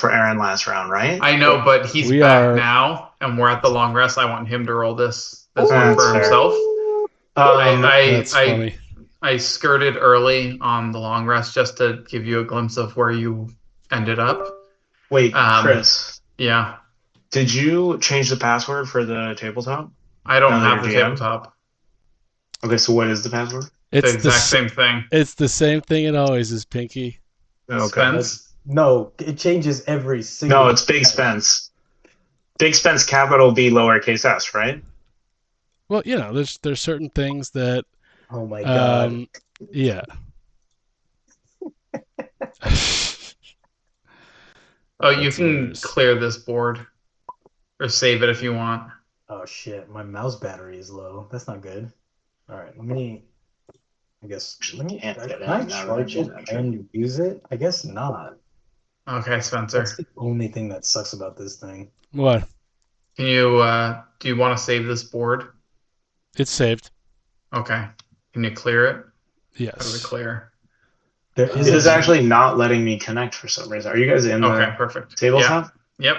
for Aaron last round, right? I know, but he's We back are- now, and we're at the long rest. I want him to roll this one That's for fair. himself. That's I funny. I skirted early on the long rest just to give you a glimpse of where you ended up. Wait, Chris, Yeah, did you change the password for the tabletop? I don't Now that have the you're DM? tabletop. Okay, so what is the password? The exact same thing. It's the same thing it always is, Pinky. Okay. Spence. No, it changes every single. No, it's Big Spence. Big Spence, capital B, lowercase s, right? Well, you know, there's certain things that Oh my god. yeah. Oh, you That's can hilarious. clear this board or save it if you want. Oh shit, my mouse battery is low. That's not good. All right, let me. I guess let me. Can't get Can I in now charge that it I'm and use it? I guess not. Okay, Spencer. That's the only thing that sucks about this thing. What? Can you do you want to save this board? It's saved. Okay. Can you clear it? How do we Yes. clear? There It is actually not letting me connect for some reason. Are you guys in Okay, the perfect. tabletop? Yep.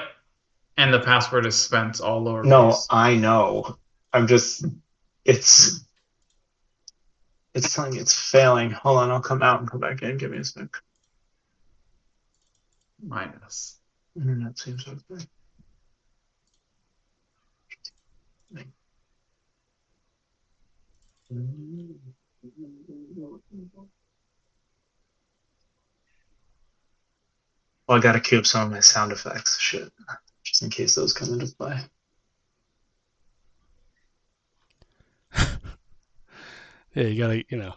And the password is Spence, all lowercase. No, I know. I'm just it's telling me it's failing. Hold on, I'll come out and come back in. Give me a sec. Minus. Internet seems okay. Well, I gotta queue up some of my sound effects. Shit. Just in case those come into play. Yeah, you gotta, you know.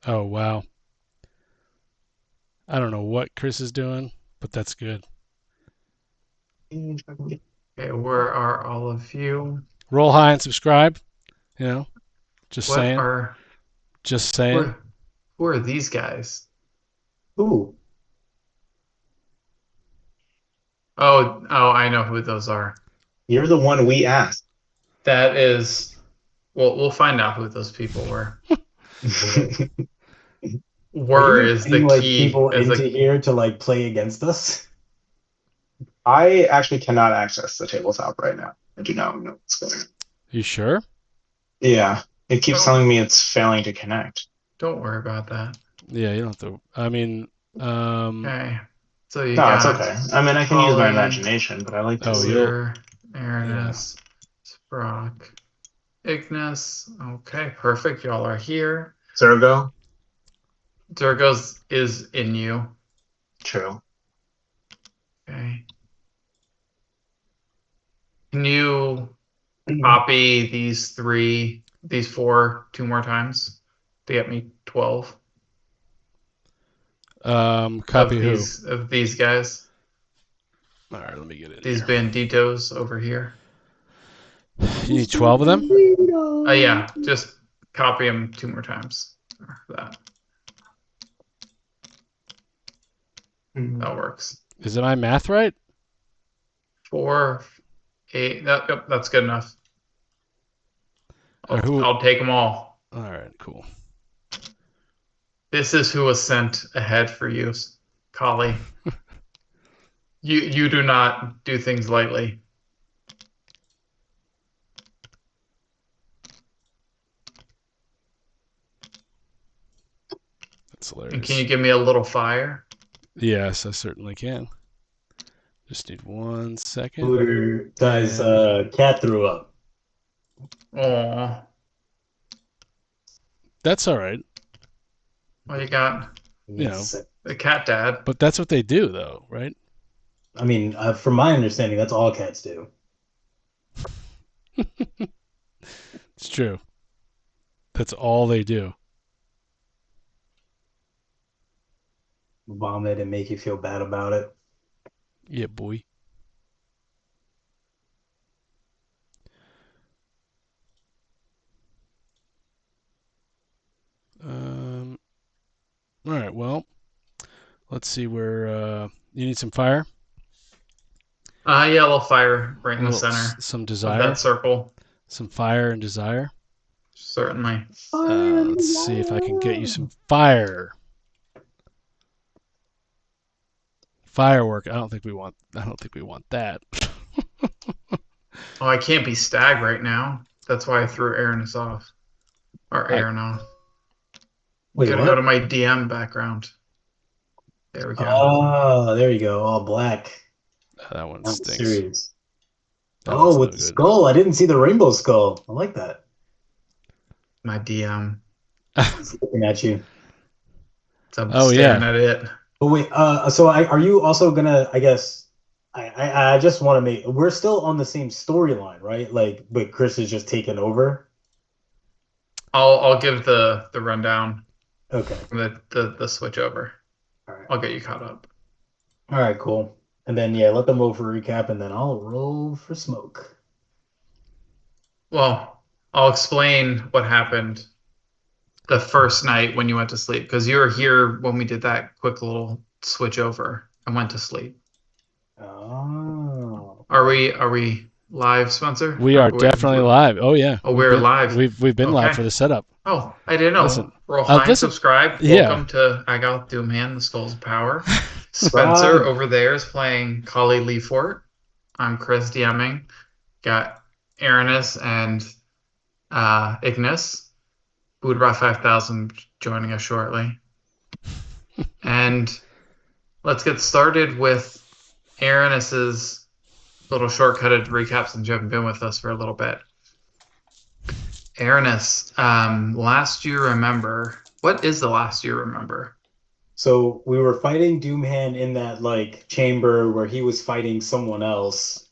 Oh wow. I don't know what Chris is doing, but that's good. Okay, where are all of you? Roll high and subscribe. You know, just What saying. are Just saying. who are these guys? Ooh. Oh, I know who those are. You're the one we asked. That is, well, we'll find out who those people were. Were is the like key. people Is into the, here to like play against us? I actually cannot access the tabletop right now. I do not know what's going on. You sure? Yeah. It keeps telling me it's failing to connect. Don't worry about that. Yeah, you don't have to. I mean, Okay. So you No, got it's okay. I mean, I can use my Holly, imagination, but I like to Oh, see you'll- it. Aaronus, Sprock, Ignis. Okay, perfect. Y'all are here. Zergo? Zergos is in you. True. Okay. Can you copy these four, two more times to get me 12 copy who? of these guys? All right, let me get it. These banditos over here. You need 12 of them? Yeah, just copy them two more times. That works. Is it my math right? 4, 8. Yep, that's good enough. Or I'll take them all. All right, cool. This is who was sent ahead for you, Kali. You do not do things lightly. That's hilarious. And can you give me a little fire? Yes, I certainly can. Just need 1 second. Guys, cat threw up. Oh, That's all right. what you got? You know. The cat dad. But that's what they do, though, right? I mean, from my understanding, that's all cats do. It's true. That's all they do. Vomit and make you feel bad about it. Yeah, boy. All right. Well, let's see where you need some fire. Yeah, a little fire right in the center Some of desire. that circle. Some fire and desire. Certainly. Let's see if I can get you some fire. Firework. I don't think we want that. Oh, I can't be stag right now. That's why I threw Aranis off. Or Aaron off. Wait, Gotta what? go to my DM background. There we go. Oh, there you go. All black. That one I'm stinks. serious. That Oh, one's with no the good. skull. I didn't see the rainbow skull. I like that. My DM. He's looking at you. So I'm Oh, staring yeah. at it. But wait, so are you also gonna, I guess, I just want to make, we're still on the same storyline, right? Like, but Chris is just taking over. I'll give the rundown, Okay. the switch over. All right. I'll get you caught up. All right, cool. And then, yeah, let them roll for recap, and then I'll roll for smoke. Well, I'll explain what happened the first night when you went to sleep, because you were here when we did that quick little switch over and went to sleep. Oh. Are we live, Spencer? We are definitely live. Oh yeah. Oh, we're live. We've been live Okay. for the setup. Oh, I didn't know. Listen, Roll high, listen. subscribe. Yeah. Welcome to I Got Doomhand, the Skulls of Power. Spencer over there is playing Kali Leafort. I'm Chris DMing. Got Aranis and Ignis. Budra 5000 joining us shortly. And let's get started with Aranis's little shortcutted recaps since you haven't been with us for a little bit. Aranis, last you remember, what is the last you remember? So we were fighting Doomhand in that like chamber where he was fighting someone else.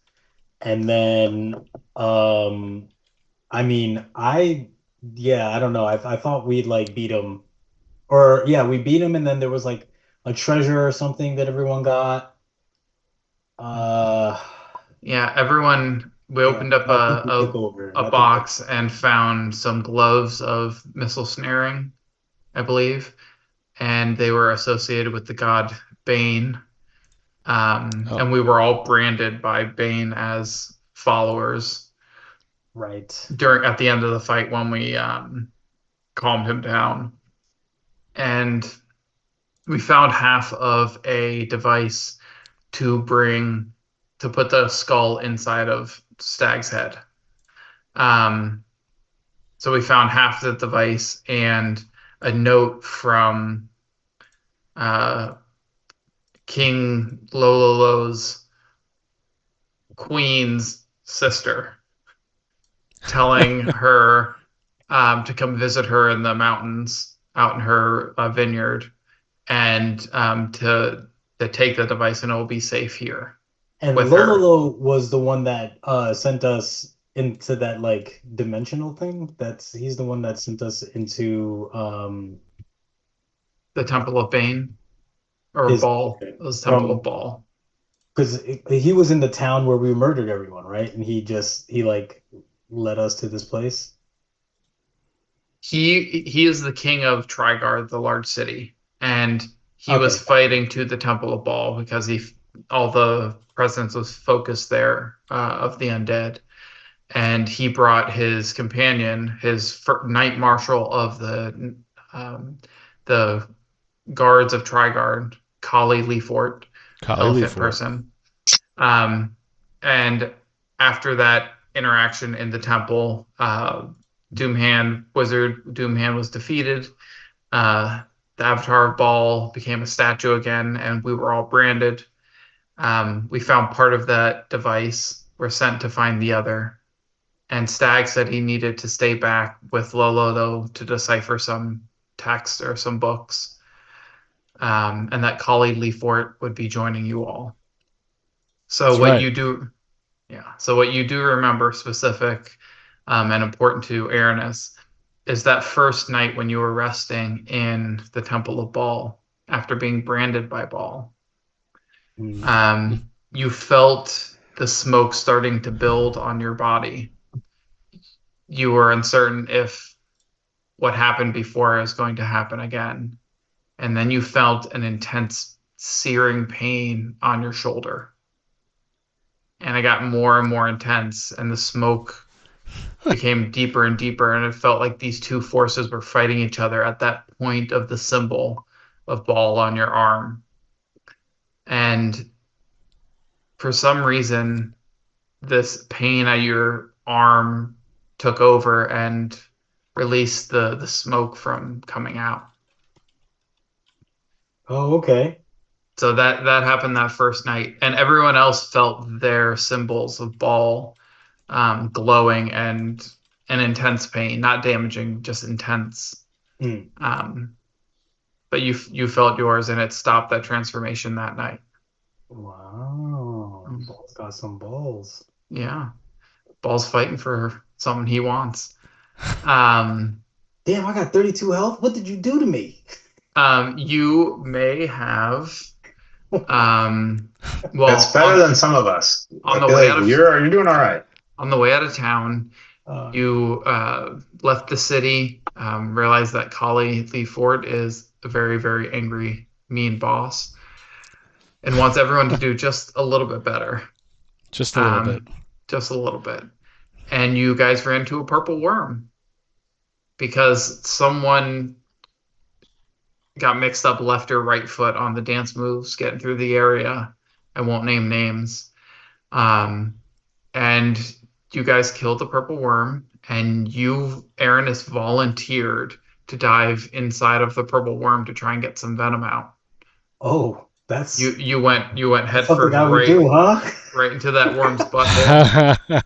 And then I mean, I don't know. I thought we'd like beat him. Or yeah, we beat him and then there was like a treasure or something that everyone got. Yeah, everyone, we opened up a box and found some gloves of missile snaring, I believe, and they were associated with the god Bane. And we were all branded by Bane as followers. Right. At the end of the fight when we calmed him down. And we found half of a device to put the skull inside of Stag's head. So we found half the device and a note from King Lololo's queen's sister telling her to come visit her in the mountains out in her vineyard and to take the device and it will be safe here. And Lololo was the one that sent us into that like dimensional thing. He's the one that sent us into the Temple of Bane or Baal. It was Temple of Baal. Because he was in the town where we murdered everyone, right? And he like led us to this place. He is the king of Trigard, the large city, and he was fighting to the Temple of Baal because all the presence was focused there of the undead, and he brought his companion, his knight marshal of the guards of Trigard, Kali Leafort, elephant person. And after that interaction in the temple, Wizard Doomhand was defeated. The Avatar of Baal became a statue again, and we were all branded. We found part of that device. We're sent to find the other. And Stag said he needed to stay back with Lolo, though, to decipher some text or some books. And that Kali Leafort would be joining you all. So you do remember specific and important to Aranis is that first night when you were resting in the Temple of Baal after being branded by Baal. You felt the smoke starting to build on your body. You were uncertain if what happened before is going to happen again. and then you felt an intense searing pain on your shoulder. And it got more and more intense, and the smoke became deeper and deeper, and it felt like these two forces were fighting each other at that point of the symbol of Ball on your arm. And for some reason, this pain at your arm took over and released the smoke from coming out. Oh, okay. So that happened that first night, and everyone else felt their symbols of Ball glowing and an intense pain, not damaging, just intense. But you felt yours, and it stopped that transformation that night. Wow. Ball's got some balls. Yeah. Ball's fighting for something he wants. Damn, I got 32 health. What did you do to me? You may have well, That's better than some of us. On the way out of you're doing all right. On the way out of town, you left the city, realized that Kali Lee Ford is a very, very angry, mean boss, and wants everyone to do just a little bit better. Just a little bit. Just a little bit. And you guys ran into a purple worm because someone got mixed up left or right foot on the dance moves getting through the area. I won't name names. And you guys killed the purple worm, and Aranis volunteered to dive inside of the purple worm to try and get some venom out. Oh, that's you went head something first I would do, huh? right into that worm's butthole.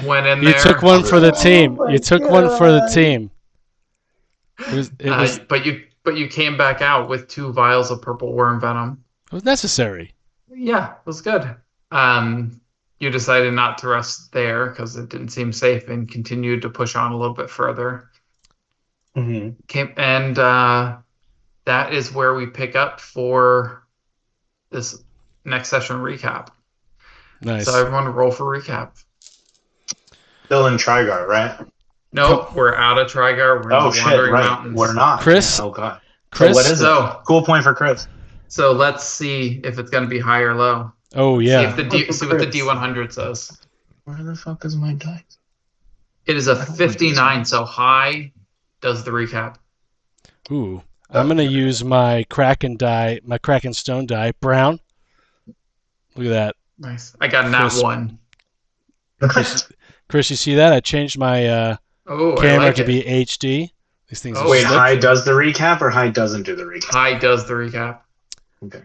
Went in there. You took one for the team. You took one for the team. But you came back out with 2 vials of purple worm venom. It was necessary. Yeah, it was good. You decided not to rest there because it didn't seem safe, and continued to push on a little bit further. That is where we pick up for this next session recap. Nice. So everyone roll for recap. Still in Trigar, right? No, we're out of Trigar. We're in the Wandering Mountains. We're not. Chris? Oh, God. Chris? So what is it? Cool point for Chris. So let's see if it's going to be high or low. Oh, yeah. See what the D100 says. Where the fuck is my dice? It is a 59, so high does the recap. Ooh. I'm going to use my Kraken die, my Kraken Stone die. Brown. Look at that. Nice. I got nat 1. Chris, you see that? I changed my camera to be HD. These things are wait, slick. high does the recap or high doesn't do the recap? High does the recap. Okay.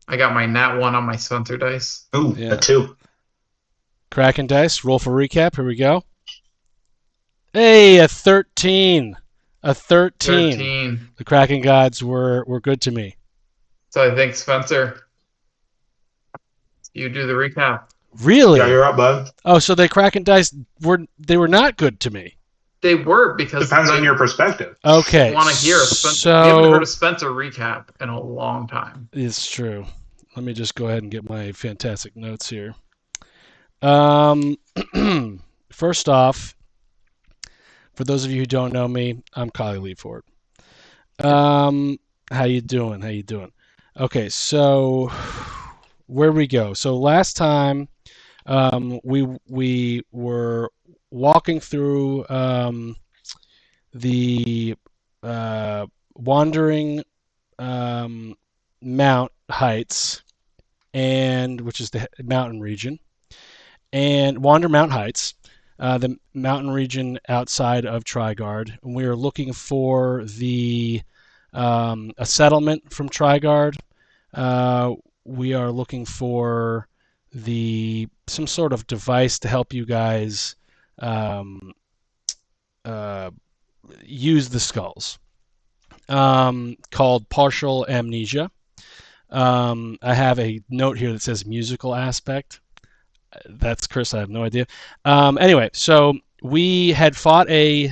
I got my nat 1 on my Spencer dice. Ooh, Yeah. a 2. Kraken dice. Roll for recap. Here we go. Hey, a 13. A 13. The Kraken gods were good to me. So I think, Spencer, you do the recap. Really? Yeah, you're up, bud. Oh, so the Kraken dice were not good to me. They were, because depends on your perspective. Okay. I want to hear Spencer. We haven't heard a Spencer recap in a long time. It's true. Let me just go ahead and get my fantastic notes here. First off, for those of you who don't know me, I'm Kali Lee Ford. How you doing? Okay, so where we go? So last time we were walking through the Wandering Mount Heights, and which is the mountain region, and Wander Mount Heights, the mountain region outside of Trigard. And we are looking for a settlement from Trigard. We are looking for some sort of device to help you guys use the skulls, called partial amnesia. I have a note here that says musical aspect. That's Chris. I have no idea. Anyway, so we had fought a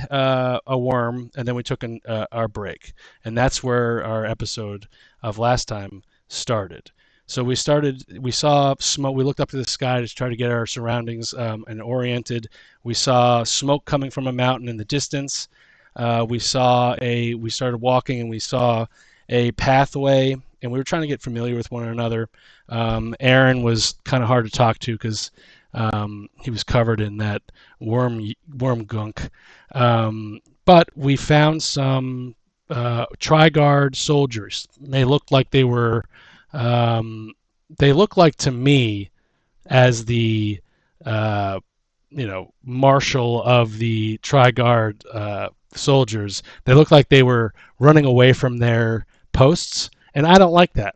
worm, and then we took our break, and that's where our episode of last time started. So we saw smoke. We looked up to the sky to try to get our surroundings and oriented. We saw smoke coming from a mountain in the distance. We started walking, and we saw a pathway, and we were trying to get familiar with one another. Aaron was kind of hard to talk to because he was covered in that worm gunk. But we found some Triguard soldiers. They looked like they were. They looked like to me as the marshal of the Triguard soldiers. They looked like they were running away from their posts, and I don't like that.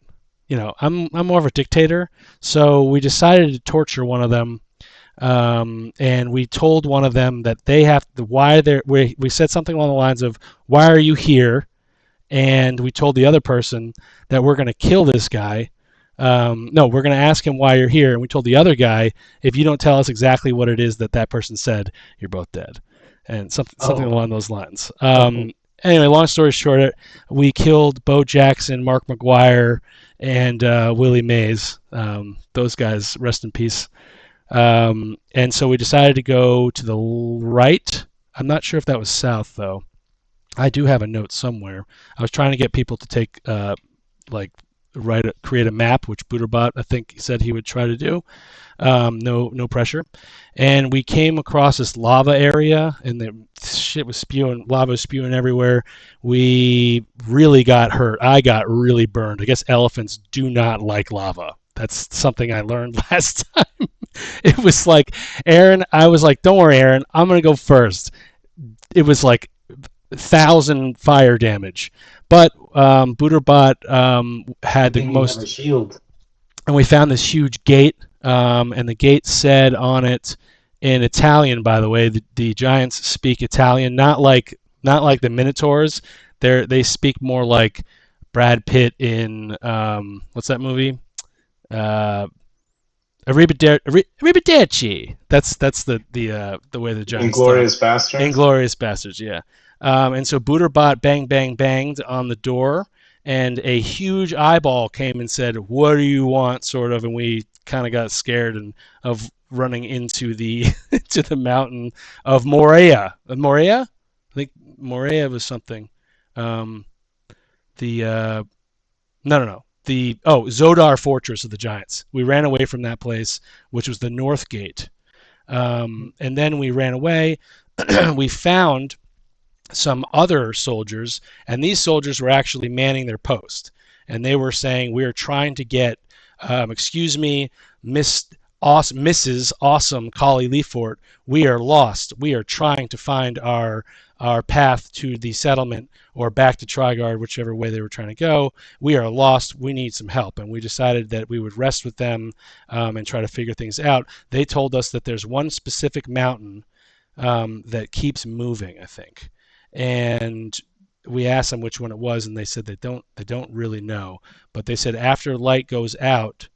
I'm more of a dictator, so we decided to torture one of them. And we told one of them that they have to, we said something along the lines of, why are you here? And we told the other person that we're going to kill this guy. No, we're going to ask him why you're here. And we told the other guy, if you don't tell us exactly what it is that person said, you're both dead. And something along those lines. Anyway, long story short, we killed Bo Jackson, Mark McGuire, and Willie Mays. Those guys, rest in peace. And so we decided to go to the right. I'm not sure if that was south, though. I do have a note somewhere. I was trying to get people to take, create a map, which Booterbot, I think, said he would try to do. No pressure. And we came across this lava area, and the shit was lava was spewing everywhere. We really got hurt. I got really burned. I guess elephants do not like lava. That's something I learned last time. It was like, Aaron, I was like, don't worry, Aaron, I'm going to go first. It was like 1,000 fire damage. But Booterbot had the most shield. And we found this huge gate, and the gate said on it in Italian, by the way, the giants speak Italian, not like the Minotaurs. They speak more like Brad Pitt in what's that movie? Arrivederci. That's the way the giants. Inglorious Bastards. Inglorious Bastards, yeah. And so Booterbot banged on the door, and a huge eyeball came and said, "What do you want?" sort of, and we kind of got scared of running into the to the mountain of Morea. Morea? I think Morea was something. No. The Zodar Fortress of the Giants. We ran away from that place, which was the North Gate. And then we ran away. We found some other soldiers, and these soldiers were actually manning their post. And they were saying, "We are trying to get, excuse me, Mrs. Awesome Collie Leafort, we are lost. We are trying to find our path to the settlement or back to Triguard, whichever way they were trying to go. We are lost. We need some help." And we decided that we would rest with them and try to figure things out. They told us that there's one specific mountain that keeps moving, I think. And we asked them which one it was, and they said they don't really know. But they said after light goes out,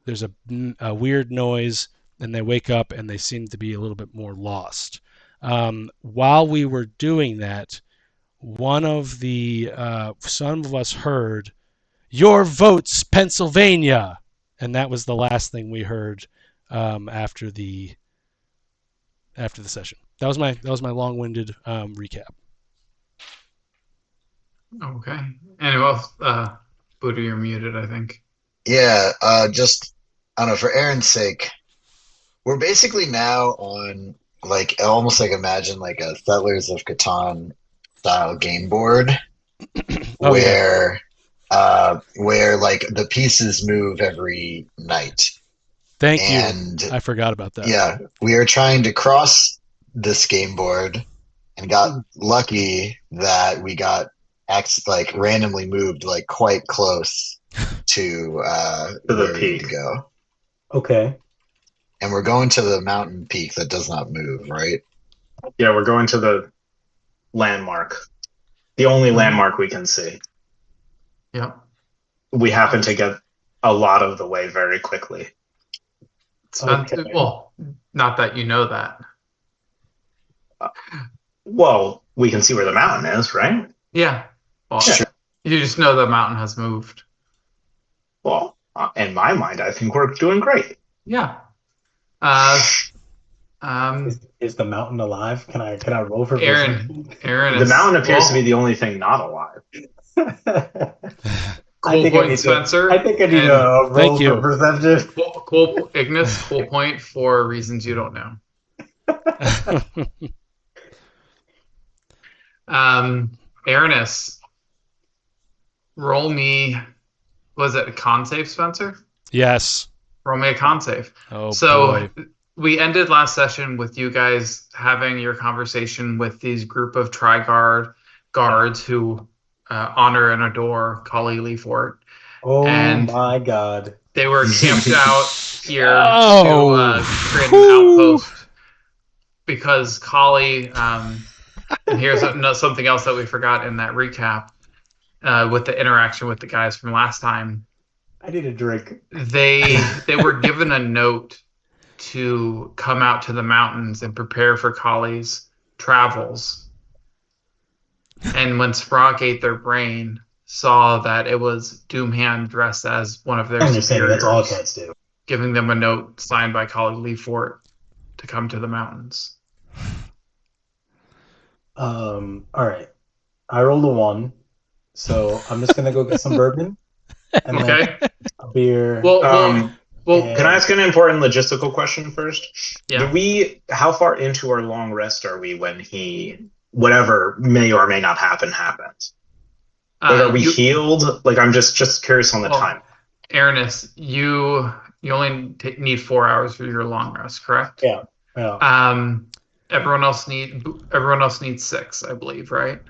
there's a weird noise, and they wake up and they seem to be a little bit more lost. While we were doing that, one of some of us heard, "Your votes, Pennsylvania," and that was the last thing we heard after the session. That was my long-winded recap. Okay. Anyone else? Booter, you're muted, I think. Yeah, just, I don't know, for Aaron's sake, we're basically now on, like, almost like imagine like a Settlers of Catan style game board where like the pieces move every night. Thank you. I forgot about that. Yeah, we are trying to cross this game board and got lucky that we got randomly moved like quite close to the peak to go. Okay. And we're going to the mountain peak that does not move, right? Yeah, we're going to the landmark. The only landmark we can see. Yep. We happen to get a lot of the way very quickly. Okay. Well, not that you know that. Well, we can see where the mountain is, right? Yeah. Well, you just know the mountain has moved. Well, in my mind, I think we're doing great. Yeah. Is the mountain alive? Can I roll for Aaron? The mountain appears to be the only thing not alive. Cool point, Spencer. I think I need And a roll Thank you. for perception. cool, Ignis. Cool point for reasons you don't know. Aranis, roll me. Was it a con save, Spencer? Yes. Roll me a con save. Oh So boy. we ended last session with you guys having your conversation with these group of Triguard guards who honor and adore Kali Leafort. Oh And my god. they were camped out here Oh. to create an outpost because Kali, and here's something else that we forgot in that recap with the interaction with the guys from last time. I need a drink. They were given a note to come out to the mountains and prepare for Kali's travels. And when Sprock ate their brain, saw that it was Doomhand dressed as one of their I understand. That's all superiors, cats do. giving them a note signed by Kali Leafort to come to the mountains. All right. I rolled a 1, so I'm just gonna go get some bourbon and then Okay. a beer. Well, and- Can I ask an important logistical question first? yeah. How far into our long rest are we when whatever may or may not happens? Like, are we healed? Like, I'm just curious on the time. Aranis, you only need 4 hours for your long rest, correct? Yeah. Yeah. Everyone else needs 6, I believe, right?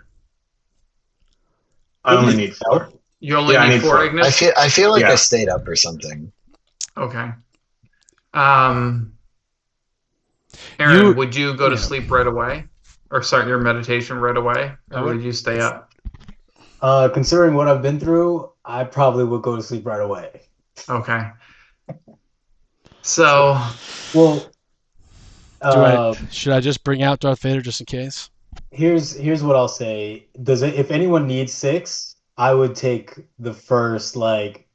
I only need 4. You only I need need 4, four. Ignis? I feel like Yeah. I stayed up or something. Okay. Aaron, You- would you go to yeah. sleep right away? Or start your meditation right away? I Or would- would you stay up? Considering what I've been through, I probably would go to sleep right away. Okay. So, Well, Should I just bring out Darth Vader just in case? here's what I'll say. If anyone needs 6, I would take the first, like,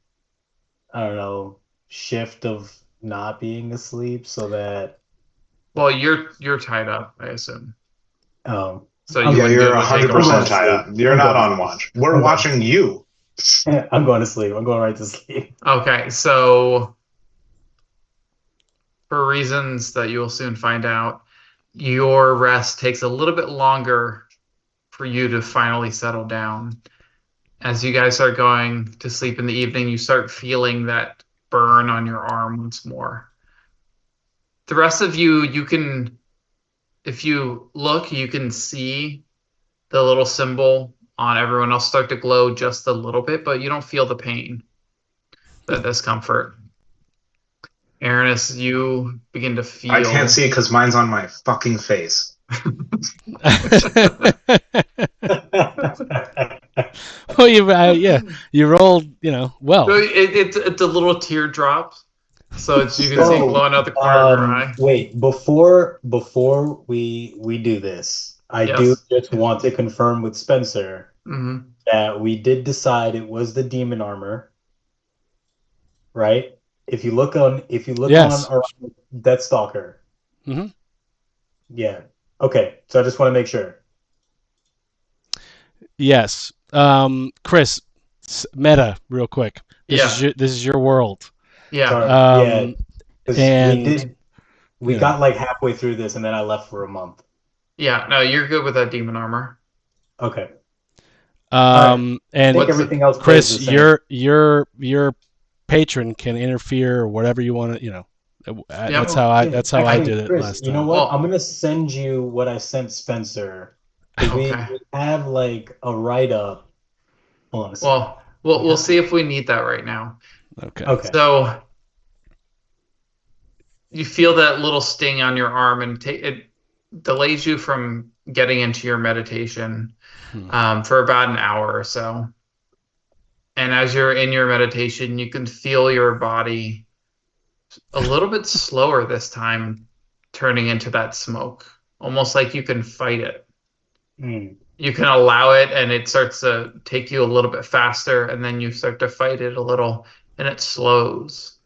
I don't know, shift of not being asleep so that well, you're tied up, I assume. um So Yeah, you wouldn't be You're able to take a 100% watch. tied up. You're not on watch. We're watching you. I'm going to sleep. I'm going right to sleep. Okay, so for reasons that you will soon find out, your rest takes a little bit longer for you to finally settle down. As you guys start going to sleep in the evening, you start feeling that burn on your arm once more. The rest of you can, if you look, you can see the little symbol on everyone else start to glow just a little bit, but you don't feel the pain, the discomfort. Aranis, you begin to feel. I can't see it because mine's on my fucking face. Well, you rolled, well. So it's a little teardrop, so you can see it glowing out the corner of your eye. Wait, before we do this, I Yes. do just want to confirm with Spencer Hmm. that we did decide it was the demon armor, right? If you look Yes. on our Deathstalker. Mhm. Yeah. Okay. So I just want to make sure. Yes. Chris, meta, real quick. This is your world. Yeah. Sorry. Um, 'Cause and, we you got like halfway through this and then I left for a month. Yeah. No, you're good with that demon armor. Okay. and I think What's everything else Chris, stays the same. your patron can interfere or whatever you want to. That's how I Actually, did it Chris, last you time. know what? Well- I'm gonna send you what I sent Spencer. 'Cause Okay. we have like a write up. Hold on a second. Well, we'll see if we need that right now. Okay. Okay. So you feel that little sting on your arm, and it delays you from getting into your meditation for about an hour or so. And as you're in your meditation, you can feel your body a little bit slower this time, turning into that smoke, almost like you can fight it. Hmm. You can allow it, and it starts to take you a little bit faster, and then you start to fight it a little, and it slows.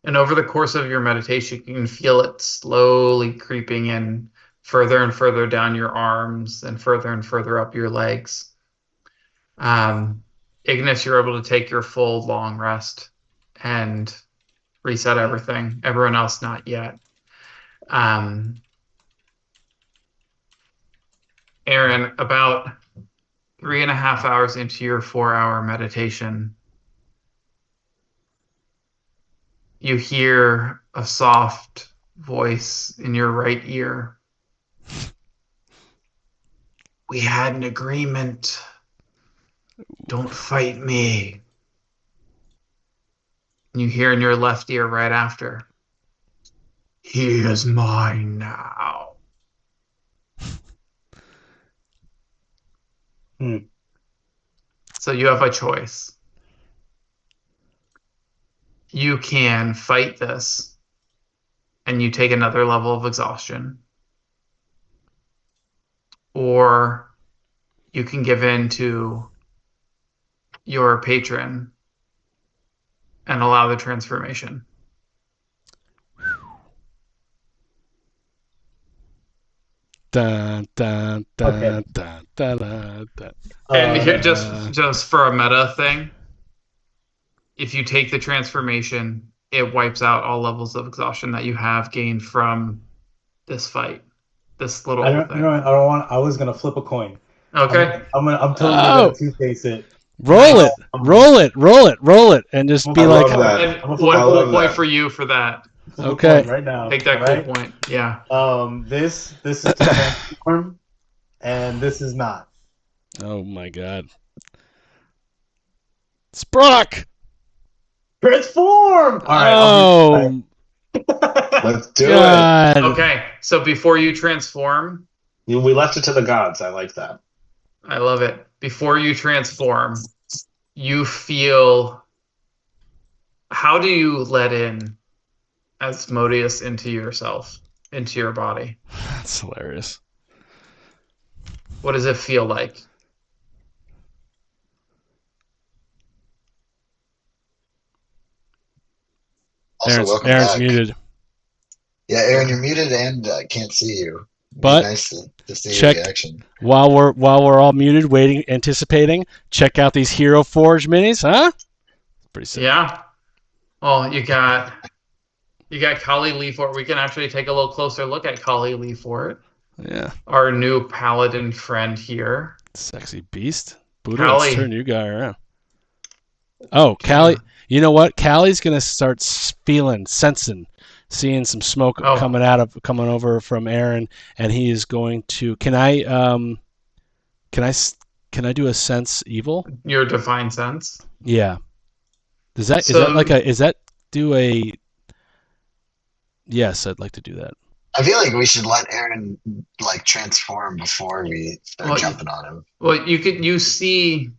And over the course of your meditation, you can feel it slowly creeping in further and further down your arms and further up your legs. Ignis, you're able to take your full long rest and reset everything. Everyone else, not yet. Aaron, about 3.5 hours into your 4-hour meditation, you hear a soft voice in your right ear. We had an agreement. Don't fight me. And you hear in your left ear right after, he is mine now. So you have a choice. You can fight this and you take another level of exhaustion. Or you can give in to your patron and allow the transformation. Dun, dun, dun, Okay. dun, dun, dun, dun. And here, just for a meta thing, if you take the transformation, it wipes out all levels of exhaustion that you have gained from this fight, this little I don't thing. want. I was gonna flip a coin. Okay. I'm totally gonna two-face it. Roll it, roll it, and just be I like, love that. And I one love point that. for you for that. Flip a Okay. coin right now. Take that all right? cool point. Yeah. This is to transform, and this is not. oh my god, Sprock! Transform. All right. Oh Let's do god! Okay. So before you transform, it. We left it to the gods. I like that. I love it. Before you transform, you feel. How do you let in Asmodeus into yourself, into your body? That's hilarious. What does it feel like? Also, welcome Aaron's back. muted. Yeah, Aaron, you're muted and I can't see you. It'd But be nice to see check- your reaction. While we're all muted, waiting, anticipating, check out these Hero Forge minis, huh? Pretty sick. Yeah. Well, you got Kali Leafort. We can actually take a little closer look at Kali Leafort, Yeah. our new paladin friend here. Sexy beast. Buddha, Callie. let's turn you guy around. Oh, Callie. You know what? Callie's gonna start sensing, seeing some smoke Oh. coming over from Aaron, and he is going to. Can I do a sense evil? Your divine sense. Yeah. Is that do a? Yes, I'd like to do that. I feel like we should let Aaron like transform before we start Well, jumping on him. Well, you see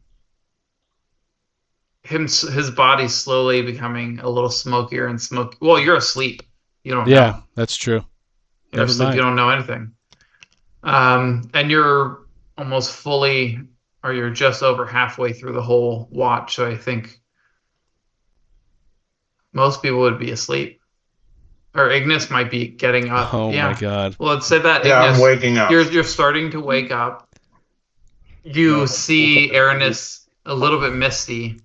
his body slowly becoming a little smokier and smoky. Well, you're asleep. You don't know. Yeah, that's true. You're Never asleep. mind. You don't know anything. And you're almost fully, or you're just over halfway through the whole watch. So I think most people would be asleep. Or Ignis might be getting up. Oh yeah. my god. Well, let's say that Yeah, Ignis, I'm waking up. You're starting to wake up. You see Aaron is a little bit misty,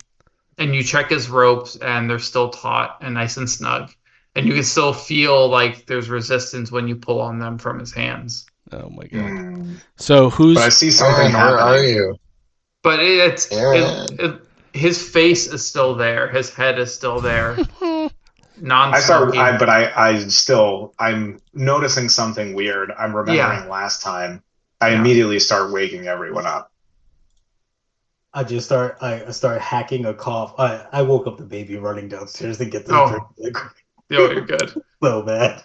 and you check his ropes, and they're still taut and nice and snug. And you can still feel like there's resistance when you pull on them from his hands. Oh my god. Mm. So But I see something Aaron, where are happening. you? But Aaron. his face is still there. His head is still there. Non-smoky. I'm noticing something weird. I'm remembering last time. I immediately start waking everyone up. I start hacking a cough. I woke up the baby running downstairs to get this Oh. drink. Yo, you're good. So bad.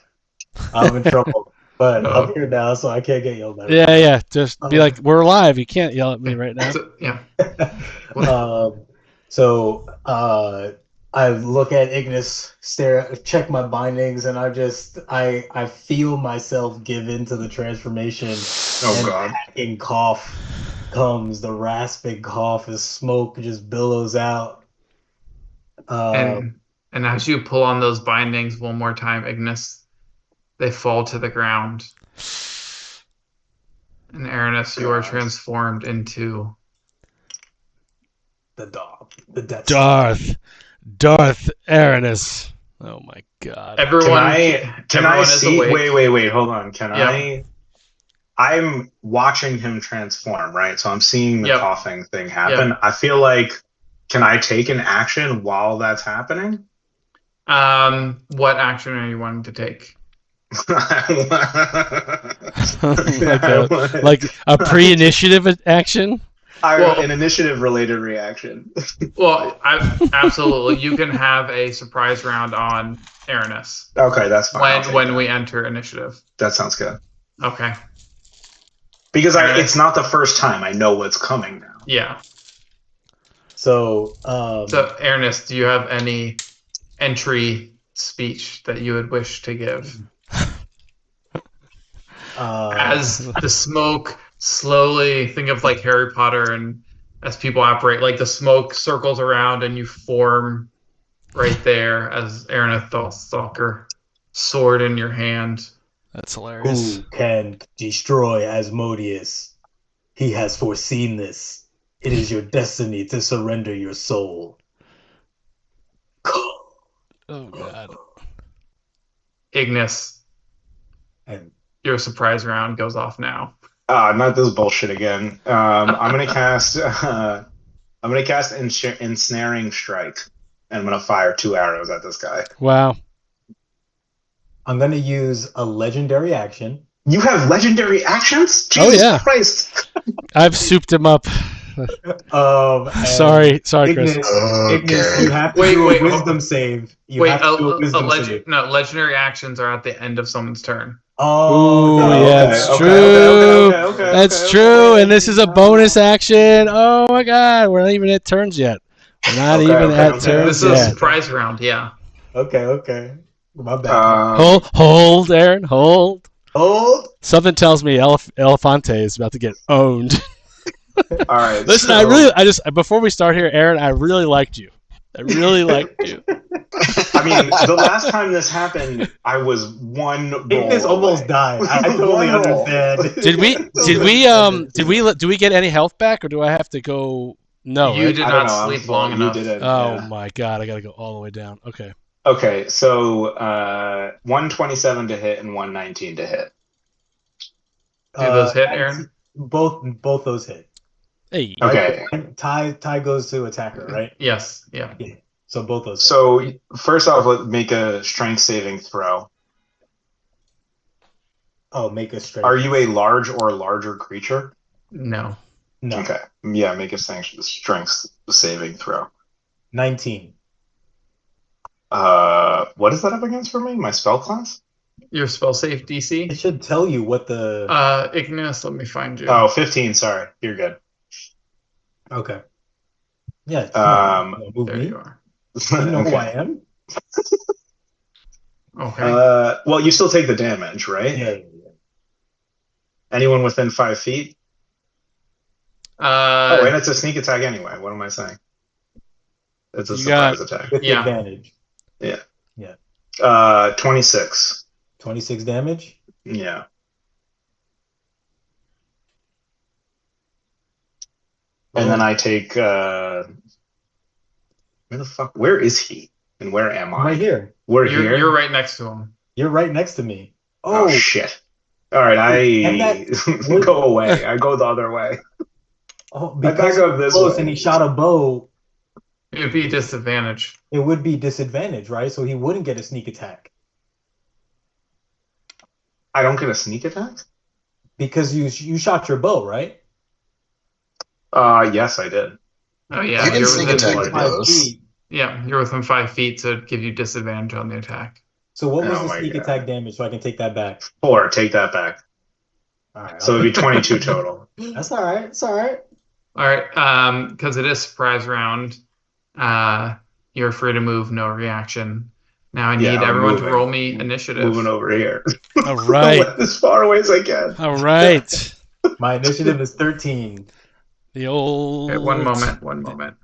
I'm in trouble. But Oh. I'm here now, so I can't get yelled at. Yeah. Just be like, we're live. You can't yell at me right now. So, yeah. I look at Ignis, check my bindings, and I feel myself give into the transformation. Oh and god. hacking cough comes, the rasping cough as smoke just billows out. And as you pull on those bindings one more time, Ignis, they fall to the ground. And Aranis, you are transformed into the Darth, the Death Darth Aranis. Oh my God. Everyone Can I is see? awake. Wait. Hold on. I'm watching him transform, right? So I'm seeing the coughing thing happen. Yep. I feel like, can I take an action while that's happening? What action are you wanting to take? like a pre-initiative action? An initiative-related reaction. Well, absolutely. You can have a surprise round on Aranis. Okay, that's fine. When we enter initiative. That sounds good. Okay. Because it's not the first time. I know what's coming now. Yeah. So Aranis, do you have any entry speech that you would wish to give? As the smoke slowly, think of like Harry Potter, and as people operate, like the smoke circles around and you form right there as Aranis Thoughtstalker, sword in your hand. That's hilarious. Who can destroy Asmodeus? He has foreseen this. It is your destiny to surrender your soul. Oh God. Ignis, And your surprise round goes off now. Not this bullshit again. I'm gonna cast. I'm gonna cast ensnaring strike, and I'm gonna fire 2 arrows at this guy. Wow. I'm gonna use a legendary action. You have legendary actions? Jesus Christ! I've souped him up. Sorry, Chris. Ignis, you have to do a wisdom save. Legendary actions are at the end of someone's turn. Oh, that's true. That's true. And this is a bonus action. Oh my God, we're not even at turns yet. We're not even at turns yet. This is a surprise round, yeah. Okay. My bad. Hold, Aaron. Hold. Something tells me Elefante is about to get owned. All right. Listen, before we start here, Aaron, I really liked you. I mean, the last time this happened, I was one roll. Ignis almost died. I totally understand. Did we get any health back, or do I have to go? No, you did not sleep long enough. My God, I gotta go all the way down. Okay. Okay, so 127 to hit and 119 to hit. Do those hit, Aaron? Both those hit. Hey. Okay. Ty goes to attacker, right? Yes. Yeah. So both those. So first off, let's make a strength saving throw. Oh, make a strength. Are you a large or larger creature? No. Okay. Yeah, make a strength saving throw. 19. What is that up against for me? My spell class? Your spell save DC? It should tell you what the... Ignis, let me find you. Oh, 15, sorry. You're good. Okay. Yeah. There you are. You know who I am? Okay. Well, you still take the damage, right? Yeah. Anyone within 5 feet? And it's a sneak attack anyway. What am I saying? It's a surprise attack. With advantage. Yeah. 26. 26 damage? Yeah. And then I take where is he? And where am I? Right here. We're here. You're right next to him. You're right next to me. Oh shit. All right, I go away. I go the other way. Oh, because I back up this close way. And he shot a bow. It would be disadvantage. It would be disadvantage, right? So he wouldn't get a sneak attack. I don't get a sneak attack? Because you shot your bow, right? Yes, I did. Oh yeah, you can sneak attack with those. Yeah, you're within 5 feet, so it'd give you disadvantage on the attack. So what was the sneak attack damage? So I can take that back. 4. Take that back. All right. So it'd be 22 total. That's all right. It's all right. All right. Because it is surprise round. You're free to move, no reaction. Now I need everyone to roll me initiative. Moving over here. All right. As far away as I can. All right. My initiative is 13. The old. Okay, one moment.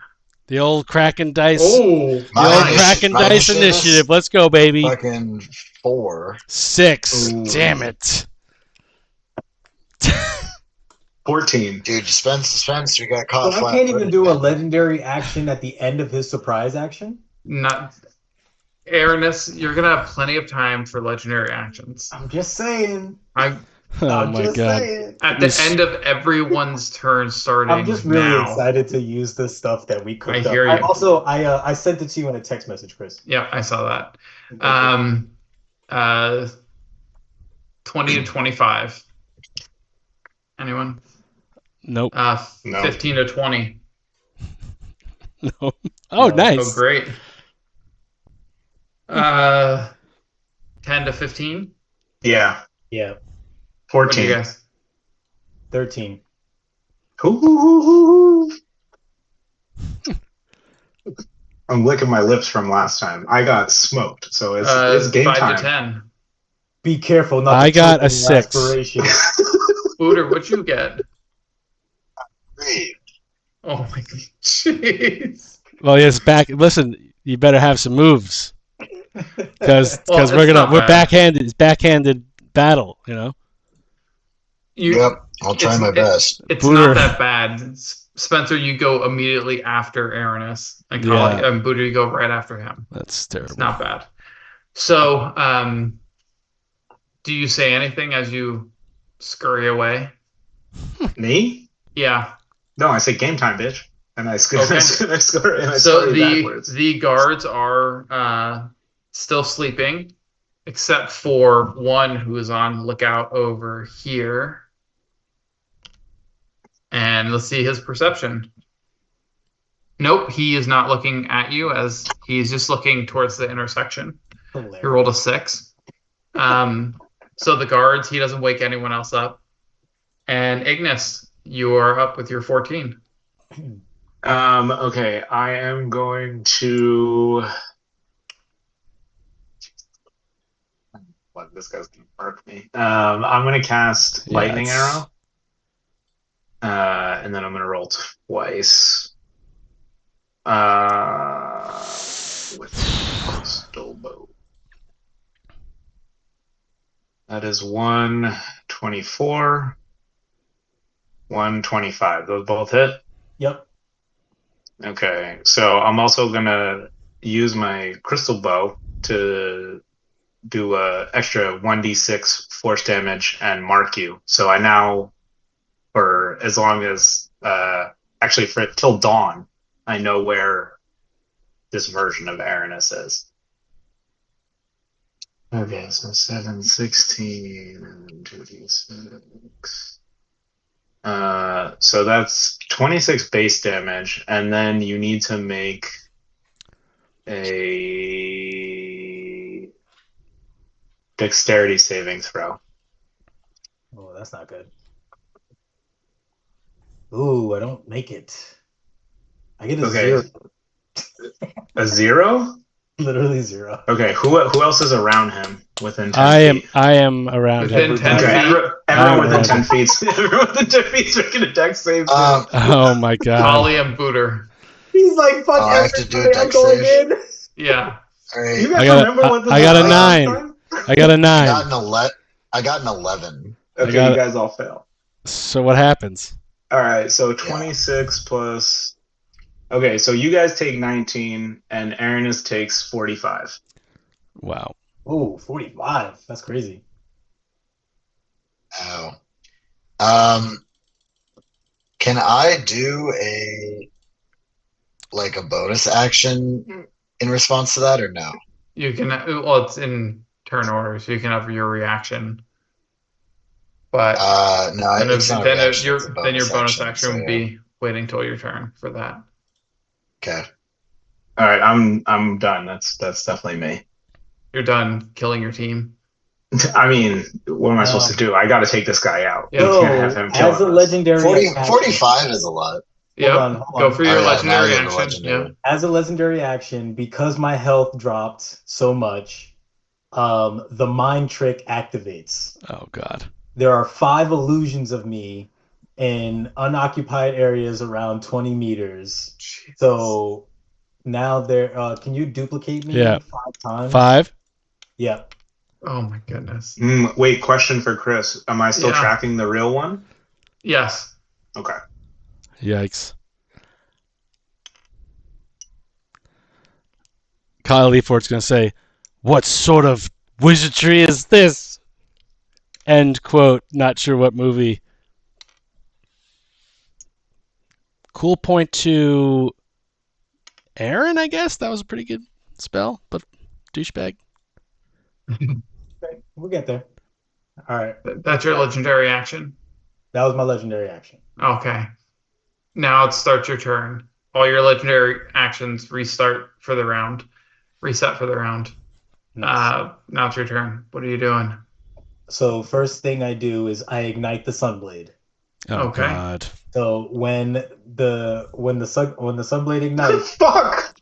The old Kraken Dice. Oh, the old Kraken Dice initiative. Let's go, baby. Fucking 4. 6. Ooh. Damn it. 14. Dude, suspense. We got caught. So I can't even do a legendary action at the end of his surprise action? Not Aranis, you're gonna have plenty of time for legendary actions. I'm just saying. Oh I'm my just god. saying. At the end of everyone's turn starting I'm just really now. excited to use the stuff that we cooked I hear up. you. I sent it to you in a text message, Chris. Yeah, I saw that. 20 to 25. Anyone? Nope. No. 15 to 20. No. Oh, No. nice. Oh, great. 10 to 15. Yeah. Yeah. 14. What do you guys? 13. I'm licking my lips from last time. I got smoked, so it's game 5 time. to 10. Be careful, not I to got choke a 6. aspiration. Booter, what'd you get? 3. Oh my god. Jeez. Well, yes, back. Listen, you better have some moves because Well, we're it's not bad. backhanded. It's backhanded battle. You know. Yep, I'll try my best. It's Booter. not that bad. Spencer, you go immediately after Aranis, and Booter, you go right after him. That's terrible. It's not bad. So, do you say anything as you scurry away? Me? Yeah. No, I say game time, bitch. And I scurry. Okay. I scurry So backwards. the guards are still sleeping, except for one who is on lookout over here. And let's see his perception. Nope, he is not looking at you, as he's just looking towards the intersection. Hilarious. He rolled a 6. So the guards, he doesn't wake anyone else up. And Ignis, you are up with your 14. Okay, I am going to. What, this guy's gonna mark me. I'm gonna cast Lightning Arrow. And then I'm gonna roll twice. With crystal bow. That is 124, 125. Those both hit? Yep. Okay, so I'm also gonna use my crystal bow to do a extra 1d6 force damage and mark you. So I now, for as long as actually for till dawn, I know where this version of Aranis is. Okay, so 7, 16, and 2d6. So that's 26 base damage, and then you need to make a dexterity saving throw. Oh, that's not good. Ooh, I don't make it. I get a 0. A 0? Literally 0. Okay, who else is around him within 10 feet? I am around Within him. 10 Okay, feet. everyone within 10 feet. Everyone within 10 feet is making a dex save. Oh my god. Holly and Booter. He's like, fuck I have to do a everybody, I'm dex going save? in. Yeah. All right. You guys I got a- remember what this I got a was 9. last time? I got a I 9. got an 11. Okay, got you it. guys all fail. So what happens? All right, so 26 plus. Okay, so you guys take 19, and Aranis takes 45. Wow. Ooh, 45. That's crazy. Oh. Can I do a bonus action in response to that, or no? You can, well, it's in turn order, so you can have your reaction. But No, then, it's not a then, reaction, it's a your bonus action so would yeah. be waiting till your turn for that. Okay. All right, I'm done. That's definitely me. You're done killing your team. I mean, what am I supposed to do? I got to take this guy out. Yeah. I No, can't have him killing as a us. legendary 45 is a lot. Yep. hold Go on. for your Oh, yeah, legendary now you're the action. legendary. Yeah. As a legendary action, because my health dropped so much, the mind trick activates. Oh god. There are 5 illusions of me in unoccupied areas around 20 meters. So now there, can you duplicate me Yeah. 5 times? 5. Yeah. Oh my goodness. Wait, question for Chris. Am I still Yeah. tracking the real one? Yes. Okay. Yikes. Kyle Leafort's going to say, "What sort of wizardry is this?" End quote. Not sure what movie. Cool point to Aaron, I guess. That was a pretty good spell, but douchebag. Okay, we'll get there. All right. That's your legendary action. That was my legendary action. Okay. Now it starts your turn. All your legendary actions restart for the round. Reset for the round. Nice. Now it's your turn. What are you doing? So first thing I do is I ignite the Sunblade. Oh Okay. God. So when the Sunblade ignites, Fuck.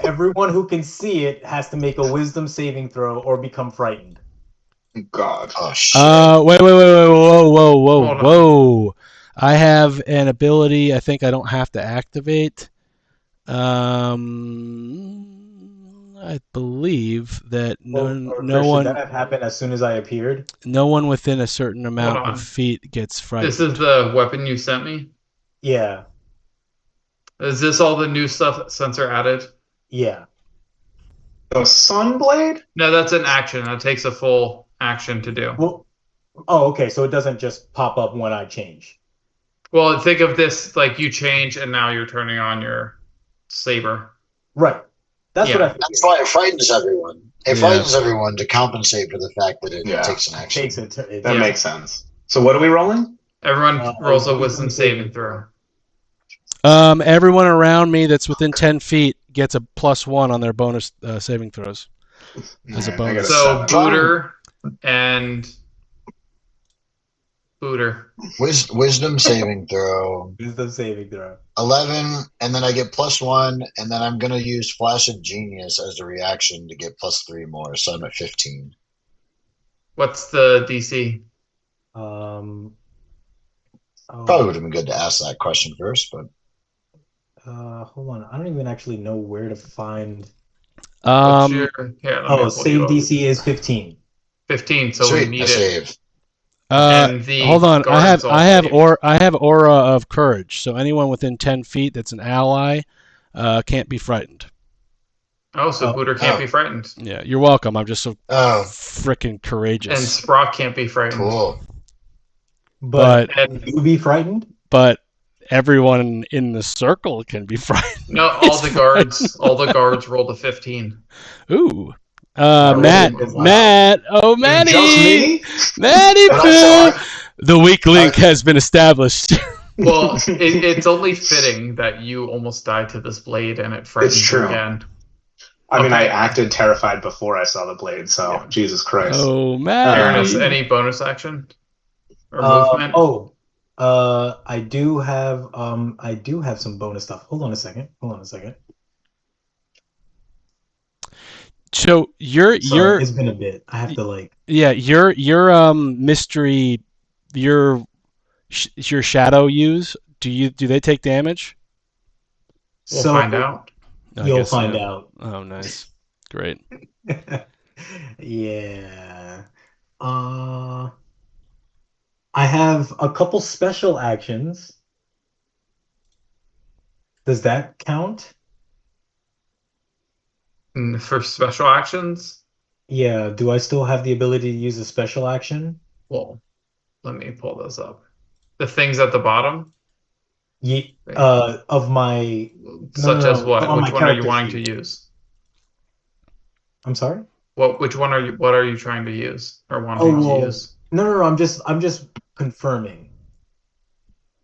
everyone who can see it has to make a Wisdom saving throw or become frightened. God. Oh shit. Wait, Hold on. whoa. I have an ability I think I don't have to activate. I believe that Should that have happened as soon as I appeared? no one within a certain amount on. of feet gets frightened. This is the weapon you sent me? Yeah, Is this all the new stuff Sensor added? yeah. The Sunblade? No, that's an action. That takes a full action to do. Well, oh, okay. So it doesn't just pop up when I change. Well, think of this like you change and now you're turning on your saber. Right. That's Yeah. what I figured. That's why it frightens everyone. It Yeah. frightens everyone to compensate for the fact that it Yeah. takes an action. Takes it. That Yeah. makes sense. So what are we rolling? Everyone rolls a wisdom wisdom saving saving throw. Everyone around me that's within 10 feet gets a +1 on their bonus saving throws. As a Man, I bonus. got So 7. Booter and Booter. Wisdom saving throw. Wisdom saving throw. 11, and then I get +1, and then I'm going to use Flash of Genius as a reaction to get +3 more, so I'm at 15. What's the DC? Oh, Probably would have been good to ask that question first, but hold on. I don't even actually know where to find. What's your here, let me pull you Save up. DC is 15. 15, so we sweet, meet I it. saved. And the hold on. I have guards all I have aura of courage. So anyone within 10 feet that's an ally can't be frightened. Oh, so Oh. Booter can't Oh. be frightened. Yeah, you're welcome. I'm just so Oh, freaking And courageous. Sprock can't be frightened. cool. But And you be frightened? But everyone in the circle can be frightened. no, all the guards rolled a 15. Ooh. Oh, Matt, wow. Matt, oh Matty, Just me? Matty But Poo. also, The weak link has been established. Well, it's only fitting that you almost died to this blade and it frightens you true. again. I mean, I Okay. acted terrified before I saw the blade, so Yeah. Jesus Christ. Oh Aaron, Matty. is any bonus action or movement? I do have some bonus stuff. Hold on a second. So Sorry, your it's been a bit. I have to your mystery your shadow use, do they take damage? We'll find out. I You'll guess so. find out. Oh, nice. Great. Yeah. I have a couple special actions. Does that count? And for special actions, Yeah. Do I still have the ability to use a special action? well, let me pull this up. The things at the bottom, Of my. such as what? on my Which one are you character wanting sheet. to use? I'm sorry? Which one are you? What are you trying to use or wanting well, to use? No. I'm just confirming.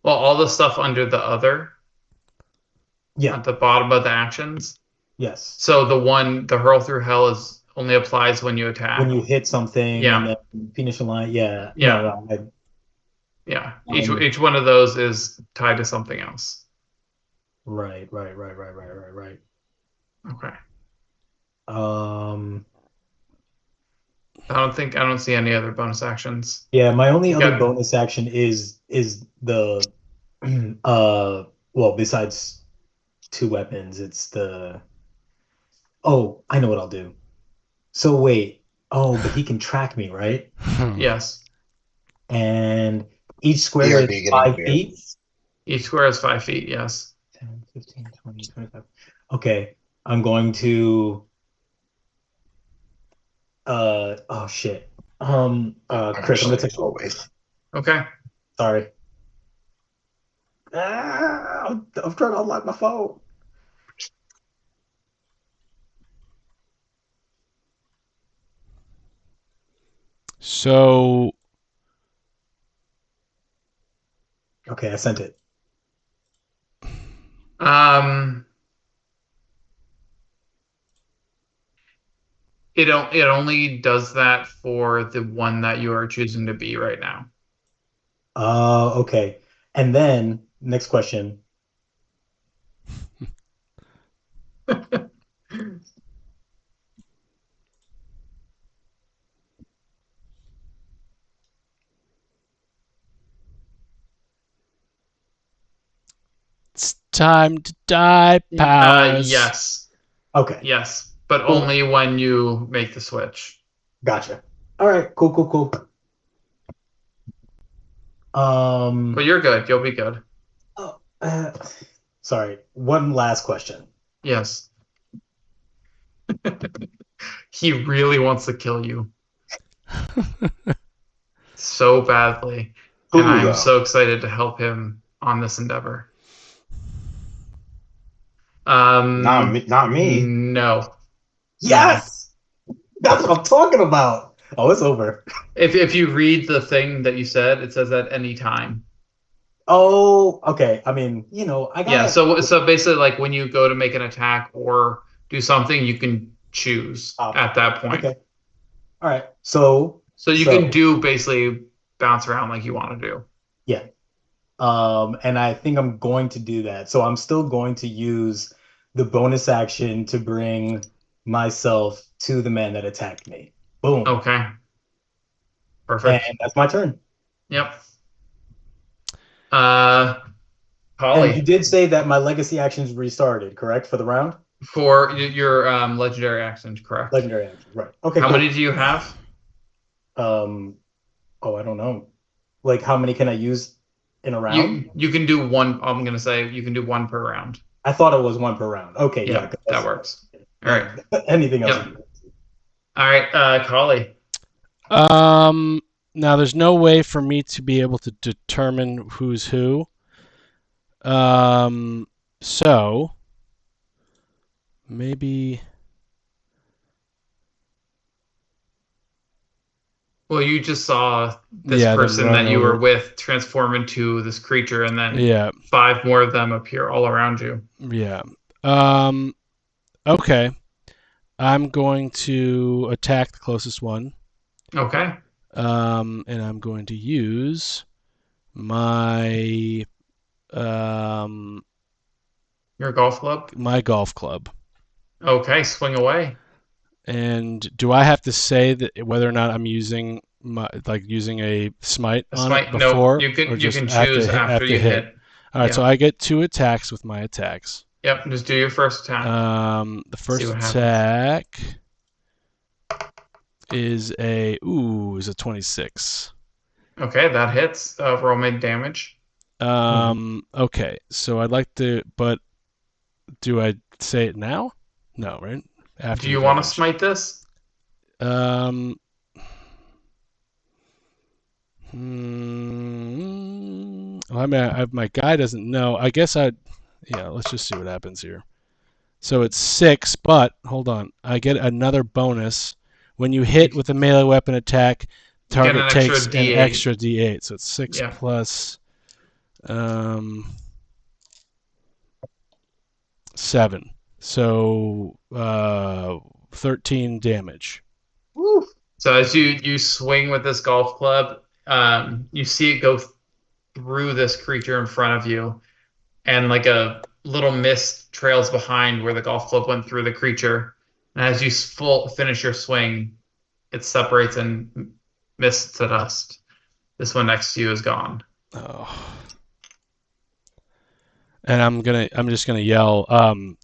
Well, all the stuff under the other Yeah. at the bottom of the actions. Yes. So the hurl through hell only applies when you attack. When you hit something Yeah. and then finish a line. Yeah. Yeah. No, Yeah, Um, each one of those is tied to something else. Right. Okay. Um. I don't see any other bonus actions. Yeah, my only other Yeah. bonus action is the besides two weapons, it's the I know what I'll do. So wait. Oh, but he can track me, right? Yes. And Each square BRB is getting 5 weird. feet. Each square is 5 feet. Yes. 10, 15, 20, 25. Okay, I'm going to. Oh shit. Chris, I'm gonna take. Always. Okay. Sorry. I'm trying to unlock my phone. So Okay, I sent it. It only does that for the one that you are choosing to be right now. Okay. And then next question. it's time to die, powers. Yes. Okay, Yes. But Cool. only when you make the switch. gotcha. All right, cool. But you're good. You'll be good. Sorry. One last question. Yes. He really wants to kill you so badly. And I'm Hoorah. so excited to help him on this endeavor. Not me. No. Yes, that's what I'm talking about. Oh, it's over. If you read the thing that you said, it says at any time. Oh, okay. I mean, I got. Yeah, so basically like when you go to make an attack or do something, you can choose at that point. Okay. All right. So you can do basically bounce around like you want to do. yeah. And I think I'm going to do that. So I'm still going to use the bonus action to bring myself to the man that attacked me. Boom. Okay. Perfect. And that's my turn. Yep. And Holly, you did say that my legacy actions restarted, correct, for the round? for your legendary actions, correct? Legendary actions, right. Okay, How cool. many do you have? I don't know. Like, how many can I use in a round? You can do one. I'm gonna say you can do one per round. I thought it was one per round. Okay, yeah. Yeah, that works. All right. Anything else? Yep. All right, Holly. Now there's no way for me to be able to determine who's who. So maybe. Well, you just saw this Yeah, them person run that you were over. with transform into this creature, and then Yeah, 5 more of them appear all around you. yeah. Okay. I'm going to attack the closest one. Okay. And I'm going to use my Your golf club. my golf club. Okay, swing away. And do I have to say that whether or not I'm using using a smite A on smite? it before? No, you or can just choose after you hit. All right, Yeah. so I get 2 attacks with my attacks. Yep, just do your first attack. The first what happens. attack is a 26. Okay, that hits. Roll mid damage. Okay, so I'd like to, but do I say it now? No, right? After Do you the want to damage. smite this? Well, I mean, my guy doesn't know. I guess let's just see what happens here. So it's 6, but hold on. I get another bonus. When you hit with a melee weapon attack, target an takes extra an D8. extra D8. So it's 6 Yeah. plus 7. So 13 damage. Woo. So as you swing with this golf club, you see it go through this creature in front of you, and like a little mist trails behind where the golf club went through the creature. And as you finish your swing, it separates and mists to dust. This one next to you is gone. Oh. And I'm just gonna yell. I'm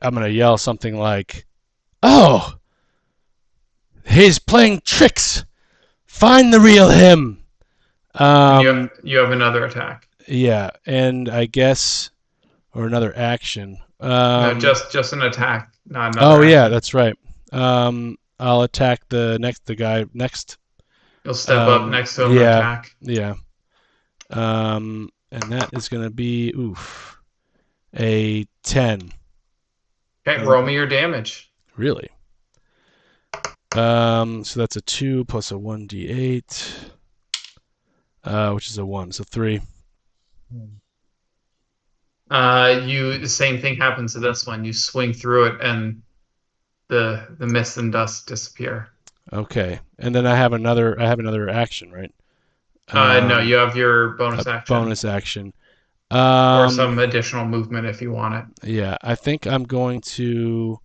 gonna yell something like, "Oh, he's playing tricks! Find the real him!" You have another attack. Yeah, and I guess or another action. No, just an attack, not another. Oh yeah, action. that's right. I'll attack the guy next. You'll step up next to him and attack. Yeah. And that is going to be a 10. Okay, roll me your damage. Really? So that's a 2 plus a 1d8, which is a 1, so 3. The same thing happens to this one. You swing through it, and the mist and dust disappear. Okay, and then I have another action, right? No, you have your bonus action. Bonus action. Or some additional movement if you want it. Yeah, I think I'm going to.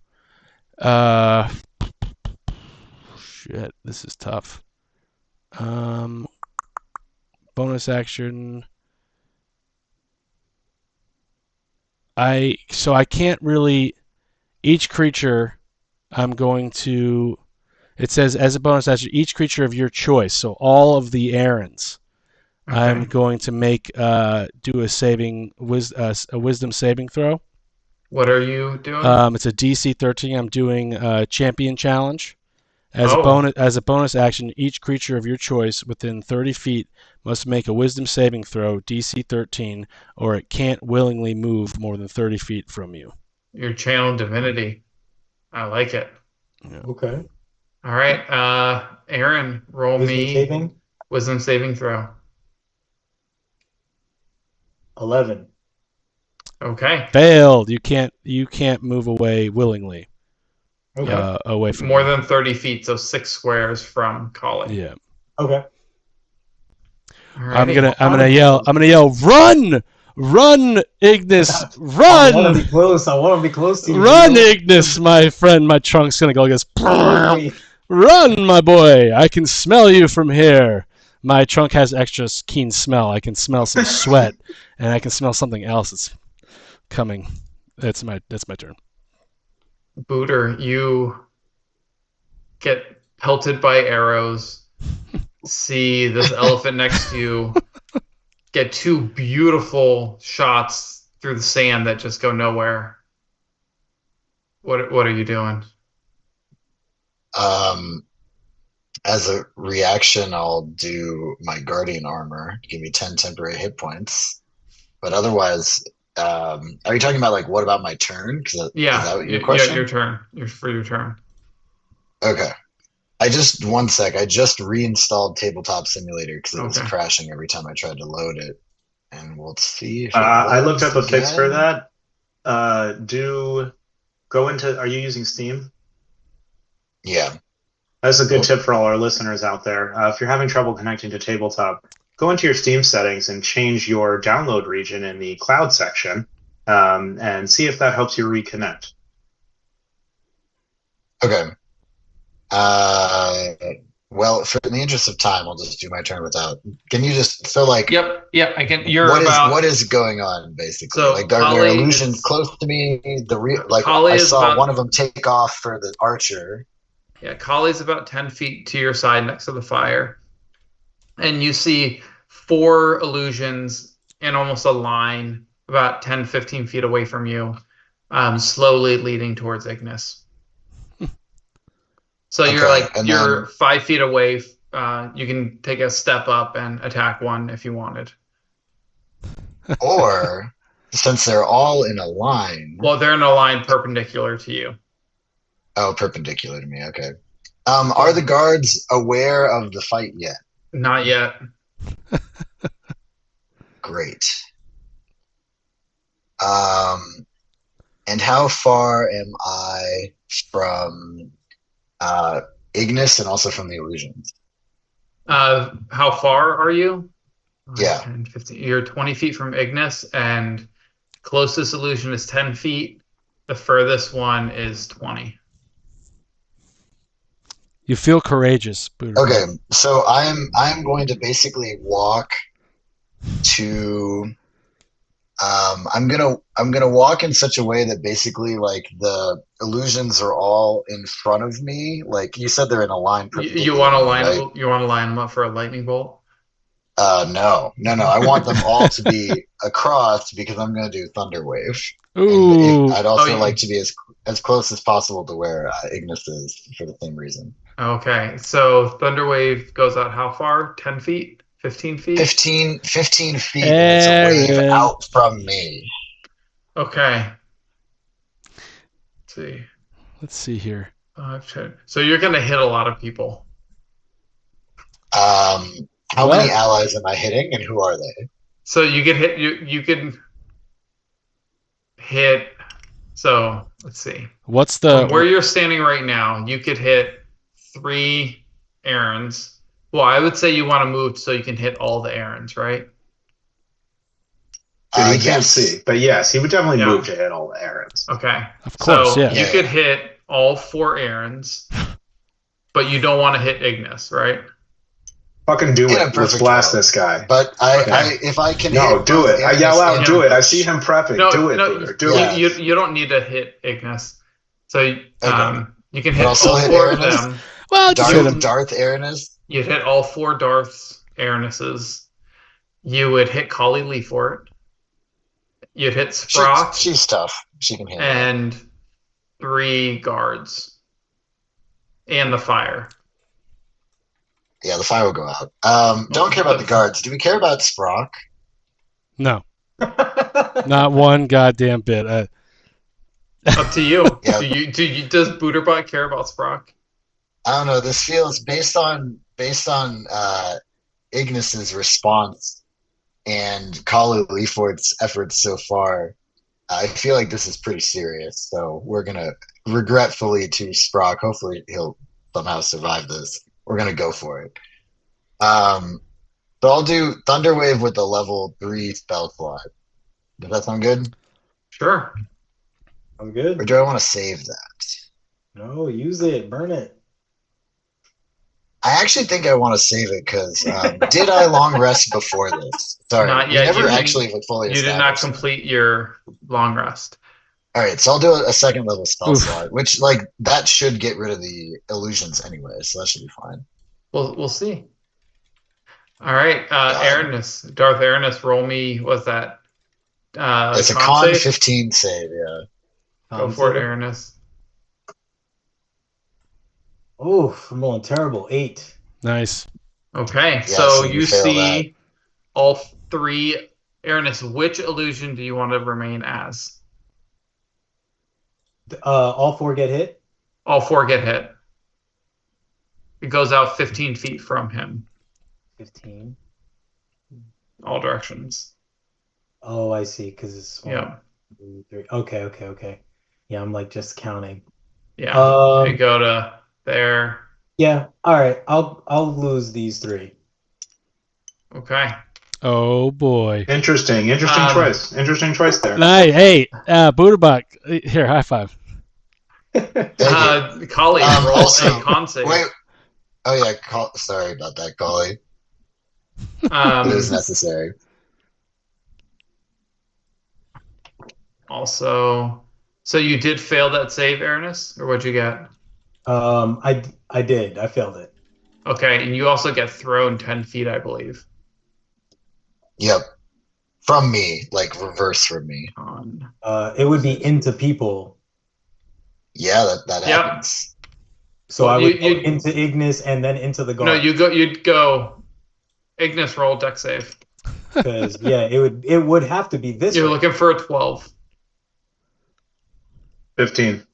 Shit, this is tough. Bonus action. I can't really. Each creature, I'm going to. It says as a bonus action, each creature of your choice. So all of the errands. Okay. I'm going to make do a wisdom saving throw. What are you doing? It's a DC 13. I'm doing a champion challenge. As a bonus action, each creature of your choice within 30 feet must make a wisdom saving throw, DC 13, or it can't willingly move more than 30 feet from you. Your channel divinity. I like it. Yeah. Okay. All right, Aaron, roll wisdom saving throw. 11. Okay. Failed. You can't move away willingly. Okay. Away from more than 30 feet, so 6 squares from Colin. Yeah. Okay. Alrighty. I'm gonna yell, run, Ignis, run! I want to be close to you. Run, Ignis, my friend. My trunk's gonna go. Goes, run, my boy. I can smell you from here. My trunk has extra keen smell. I can smell some sweat, and I can smell something else that's coming. That's my turn. Booter, you get pelted by arrows. See this elephant next to you. Get 2 beautiful shots through the sand that just go nowhere. What are you doing? As a reaction, I'll do my guardian armor to give me 10 temporary hit points. But otherwise, are you talking about what about my turn? Is that your question? Yeah, your turn. For your turn. Okay. One sec. I just reinstalled Tabletop Simulator because it was crashing every time I tried to load it. And we'll see if I looked up a fix for that. Are you using Steam? Yeah. That's a good tip for all our listeners out there. If you're having trouble connecting to Tabletop, go into your Steam settings and change your download region in the cloud section, and see if that helps you reconnect. Okay. Well, in the interest of time, I'll just do my turn without. Can you just Yep, I can. What is going on basically? So are there illusions close to me? I saw one of them take off for the archer. Yeah, Kali's about 10 feet to your side next to the fire. And you see 4 illusions in almost a line about 10, 15 feet away from you, slowly leading towards Ignis. So you're 5 feet away. You can take a step up and attack one if you wanted. Or, since they're all in a line... Well, they're in a line perpendicular to you. Oh, perpendicular to me. Okay. Are the guards aware of the fight yet? Not yet. Great. And how far am I from Ignis and also from the illusions? How far are you? Yeah. 10, 15. You're 20 feet from Ignis, and closest illusion is 10 feet. The furthest one is 20. You feel courageous, Booter. Okay, so I'm going to basically walk to. I'm gonna walk in such a way that basically the illusions are all in front of me. Like you said, they're in a line. You want to line them up for a lightning bolt? No. I want them all to be across because I'm going to do Thunderwave. Ooh. And I'd also yeah. like to be as close as possible to where Ignis is for the same reason. Okay, so Thunderwave goes out how far? 10 feet? 15 feet? 15 feet, and it's a wave Aaron. out from me. Okay. See. Let's see here. 5, 10. So you're going to hit a lot of people. How Well- many allies am I hitting, and who are they? So you get hit. You can hit. So let's see. What's From where the you're standing right now, you could hit 3 errands. Well, I would say you want to move so you can hit all the errands, right? Dude, he can't Yes. see, but yes, he would definitely Yeah. move to hit all the errands. Okay. Of course, so yeah. you could hit all 4 errands, but you don't want to hit Ignis, right? Fucking do In a it. Let's perfect blast world. this guy. But Okay. if I can No, hit do both it. I yell Ignis out, and do it. I Ignis- see him prepping. No, do it, no, Booter. Do yeah. it. you don't need to hit Ignis. So you can hit But I'll all still hit 4 of Aramis? them. well, just hit him. Darth Aramis. You'd hit all 4 Darths, Aranis's. You would hit Kali Lee for it. You'd hit Sprock She's tough. She can handle it. and 3 guards. And the fire. Yeah, the fire will go out. Don't care about the guards. Do we care about Sprock? No, not one goddamn bit. Up to you. Yeah. Does Booterbot care about Sprock? I don't know. This feels based on Ignis's response and Kali Leaford's efforts so far. I feel like this is pretty serious. So we're gonna regretfully to Sprock. Hopefully he'll somehow survive this. We're gonna go for it. So I'll do Thunderwave with the level 3 spell slot. Does that sound good? Sure. I'm Or good. do I want to save that? No, use it. Burn it. I actually think I want to save it because did I long rest before this? Sorry, Not we yet. never You didn't- actually fully You did not established. complete your long rest. All right, so I'll do a second level spell Oof. slot, which that should get rid of the illusions anyway, so that should be fine. We'll see. All right, God. Aranis, Darth Aranis, roll me. What's that? It's a con save? 15 save, yeah. Go for it, Aranis. Oof, I'm rolling terrible. 8. Nice. Okay, Yeah, so so you you fail see all 3. Aranis, which illusion do you want to remain as? All 4 get hit. All 4 get hit. It goes out 15 feet from him, 15. all directions. Oh, I see. Because it's 1, Yeah, 2, 3. Okay. Yeah, I'm like just counting. yeah. You go to there. Yeah. All right. I'll lose these 3. Okay. Oh boy. Interesting choice. Interesting choice there. Nice. Hey, Booterbuck. Here, high five. Thank you. Kali, roll also- a con save. Wait. Oh yeah, sorry about that, Kali. It was necessary. Also, so you did fail that save, Aranis, or what'd you get? I did. I failed it. Okay, and you also get thrown 10 feet, I believe. Yep. From me, reverse from me. On. It would be into people. Yeah, that Yep. happens. So Well, I would you- go into Ignis and then into the guard. No, you'd go. Ignis, roll deck save. Because yeah, it would have to be this You're way. looking for a 12. 15.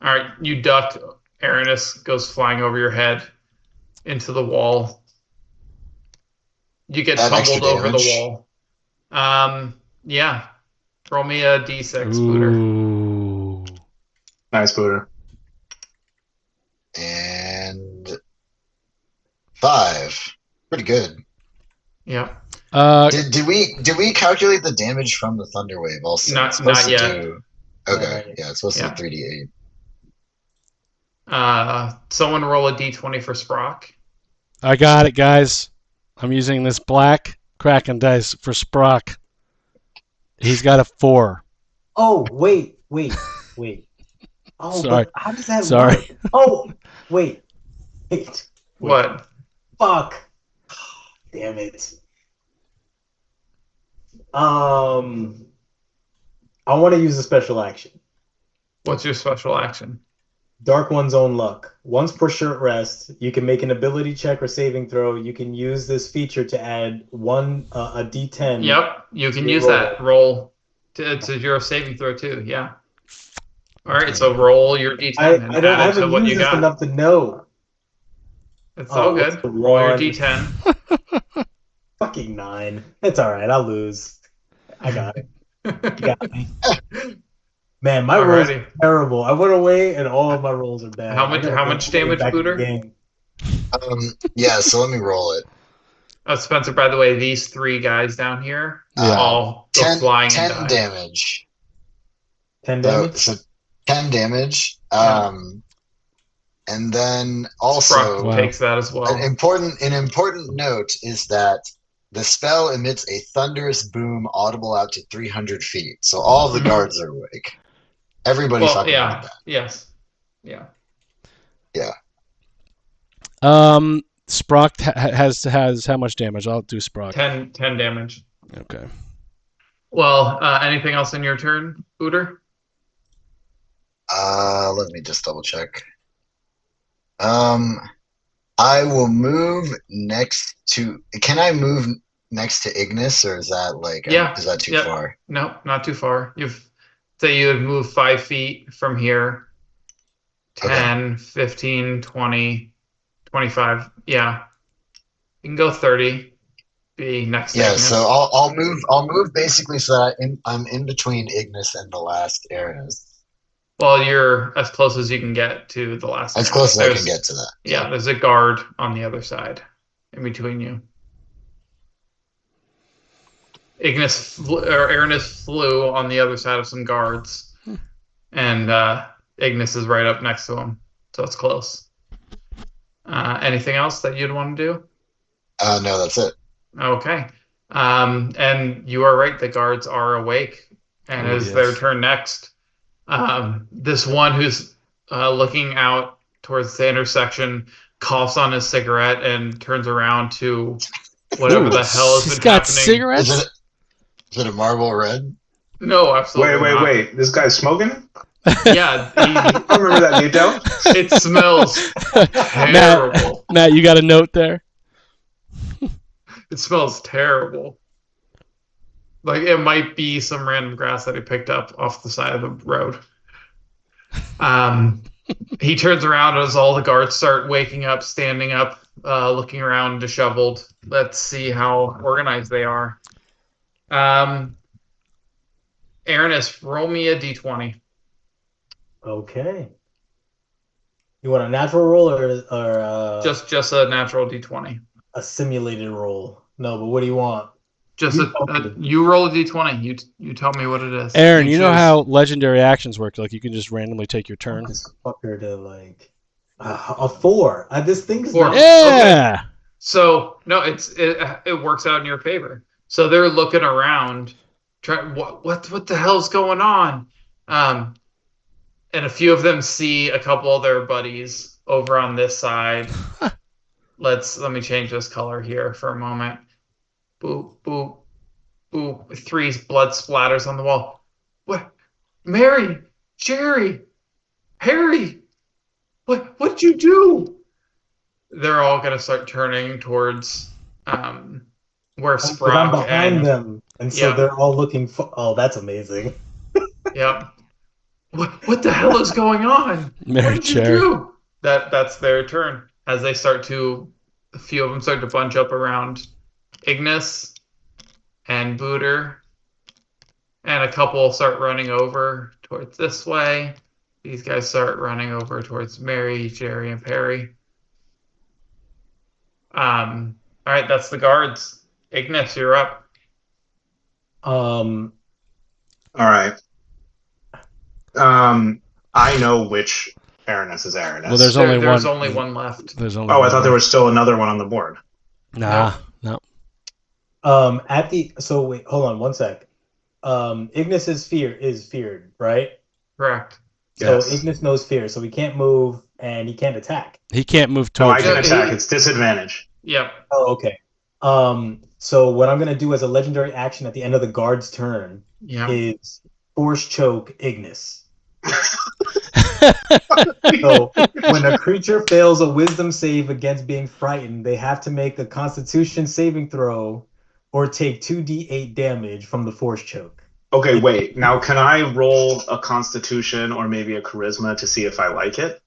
All right, you duck. Aranis goes flying over your head into the wall. You get Add extra tumbled over the damage? wall. Yeah. Roll me a d6, Booter. Ooh. Nice, Booter. And 5. Pretty good. Yeah. Did we calculate the damage from the thunder wave also? Not- It's supposed not to yet. Okay, Right. yeah, it's supposed Yeah. to be 3d8. Someone roll a d20 for Sprock. I got it, guys. I'm using this black Kraken dice for Sprock. He's got a 4. Oh wait. Oh, Sorry. but how does that Sorry. work? Oh wait. What? Fuck. Damn it. I want to use a special action. What's your special action? Dark One's Own Luck. Once per short rest, you can make an ability check or saving throw. You can use this feature to add a D10. Yep, you can You use roll. that roll to your saving throw too. Yeah. All right, so roll your d10 and I add it to haven't what used you this got. enough to know. It's Oh, all what's good. the Roll your one? d10. Fucking 9. It's all right. I'll lose. I got it. You got me. Man, my rolls Alrighty. are terrible. I went away and all of my rolls are bad. How I much- gotta how go much damage, back in the Booter? game. Yeah, so let me roll it. Spencer, by the way, these 3 guys down here Yeah. all go 10, flying 10 and die. damage. 10 So, damage? so 10 damage. Yeah. And then also Sprock Wow. takes that as well. an important note is that the spell emits a thunderous boom audible out to 300 feet. So all of the Mhm. guards are awake. Everybody Well, fucking yeah. heard that. Yes. Yeah. Sprock has how much damage? I'll do Sprock. 10 damage. Okay. Well, anything else in your turn, Booter? Let me just double check. I will move next to. Can I move next to Ignis, or is that like? Yeah. Is that too Yeah. far? No, not too far. Say you would move 5 feet from here. 10, 15, 20, 25. Yeah. You can go 30. Be next to Yeah. Ignis. So I'll move. I'll move basically so that I'm in between Ignis and the last Aranus. Well, you're as close as you can get to the last. As area. close as I There's- can get to that. Yeah, there's a guard on the other side, in between you. Aranus flew on the other side of some guards, and Ignis is right up next to him, so it's close. Anything else that you'd want to do? No, that's it. Okay. And you are right, the guards are awake, and Oh, it's yes. their turn next. This one who's looking out towards the intersection coughs on his cigarette and turns around to whatever the hell has He's been got happening. cigarettes. Is it a Marlboro Red? No, absolutely not. Wait. This guy's smoking? Yeah, I don't remember that detail. it smells terrible. Matt, you got a note there? It smells terrible. Like it might be some random grass that he picked up off the side of the road. He turns around as all the guards start waking up, standing up, looking around, disheveled. Let's see how organized they are. Aranus, roll me a d20. Okay. You want a natural roll or Just a natural d20. a simulated roll? No, but what do you want? Just You tell me. you roll a d20. You tell me what it is. Aaron, you know choose. how legendary actions work? Like you can just randomly take your turn. This fucker to like a 4. This thing is 4. not. Yeah. So no, it works out in your favor. So they're looking around, trying what the hell's going on? And a few of them see a couple of their buddies over on this side. Let me change this color here for a moment. Boop boop boop. 3 blood splatters on the wall. What? Mary, Jerry, Harry, what'd you do? They're all gonna start turning towards where But I'm Sprock behind and them, and so Yeah. they're all looking for. Oh, that's amazing. yep. What the hell is going on? Mary What did you Cherry. do? That's their turn as they start to. A few of them start to bunch up around Ignis and Booter, and a couple start running over towards this way. These guys start running over towards Mary, Jerry, and Perry. All right, that's the guards. Ignis, you're up. All right. I know which Aranus is Aranus. Well, there's only There's one. only one left. There's only Oh, one I thought there left. was still another one on the board. No. So wait, hold on one sec. Ignis is feared, right? Correct. Yes. So Ignis knows fear, so he can't move and he can't attack. He can't move No, I towards can you. attack. It's disadvantage. Yep. Oh, okay. So what I'm gonna do as a legendary action at the end of the guard's turn Yeah. is force choke Ignis. So when a creature fails a wisdom save against being frightened, they have to make a constitution saving throw or take 2d8 damage from the force choke. Okay, wait. Now, can I roll a Constitution or maybe a Charisma to see if I like it?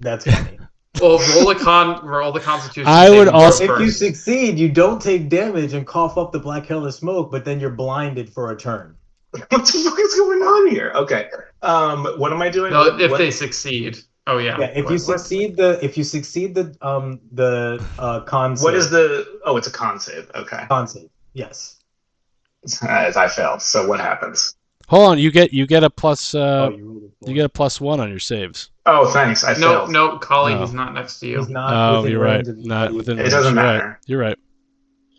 That's funny. Well, roll the Constitution. I would saving throw also- If you first. succeed, you don't take damage and cough up the black hell of smoke, but then you're blinded for a turn. What the fuck is going on here? Okay. What am I doing? No, What- if what- they succeed. Oh yeah. Yeah, if you succeed the con What save, is the? Oh, it's a con save. Okay. con save? Yes. I failed. So what happens? Hold on, you get a plus You rolled a you four. get a +1 on your saves. Oh, thanks. I No, failed. no, Collie, No. he's not next to you. He's not Oh, within you're right. range of Not anybody. within It range. doesn't You're right. matter. You're right.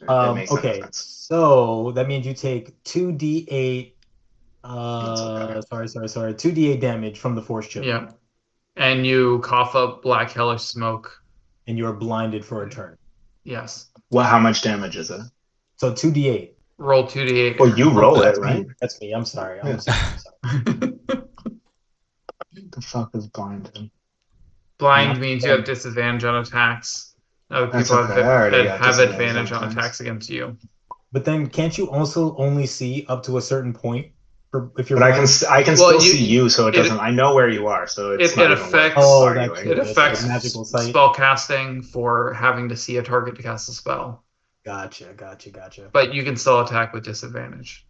It makes no Okay, difference. so that means you take 2d8. That's okay. Sorry. 2d8 damage from the force choke, Yeah. And you cough up black hellish smoke. and you are blinded for a turn. Yes. Well, how much damage is it? So 2d8. Roll 2d8. Well, you roll it, That's right? me. That's me. I'm sorry. Yeah. I'm sorry. The fuck is blinded? Blind means you have disadvantage on attacks. Other That's people okay. I already got have disadvantage advantage on on things. attacks against you. But then can't you also only see up to a certain point if you're But blind? I can Well, still see you, so it doesn't. I know where you are, so it's it not even affects- worth Oh, arguing. that's It That's affects like magical sight. spell casting for having to see a target to cast a spell. Gotcha. But you can still attack with disadvantage.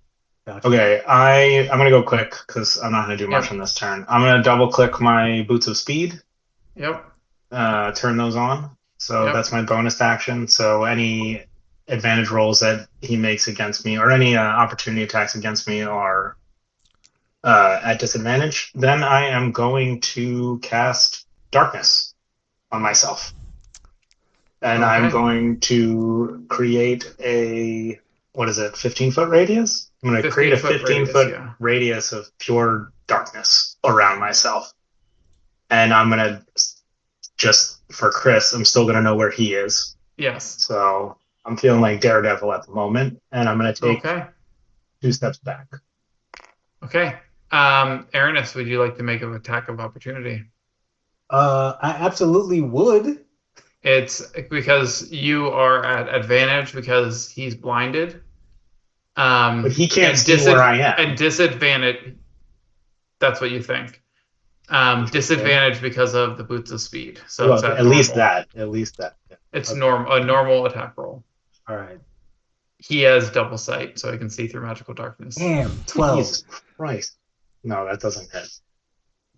Okay, I'm gonna go quick because I'm not gonna do much Yep. on this turn. I'm gonna double click my Boots of Speed, Yep. turn those on. So Yep. that's my bonus action. So any advantage rolls that he makes against me or any opportunity attacks against me are at disadvantage. Then I am going to cast Darkness on myself. And I'm Okay. going to create a, 15-foot radius? I'm going to create a 15-foot yeah. radius of pure darkness around myself. And I'm going to, just for Chris, I'm still going to know where he is. Yes. So I'm feeling like Daredevil at the moment. And I'm going to take Okay. 2 steps back. Okay. Aranis, would you like to make an attack of opportunity? I absolutely would. It's because you are at advantage because he's blinded. But he can't and see where I am. And disadvantage. That's what you think. Disadvantage because of the Boots of Speed. So Well, it's at least normal. that. At least that. Yeah. It's Okay. a normal attack roll. All right. He has double sight, so he can see through magical darkness. Damn, 12. Jesus Christ. No, that doesn't hit.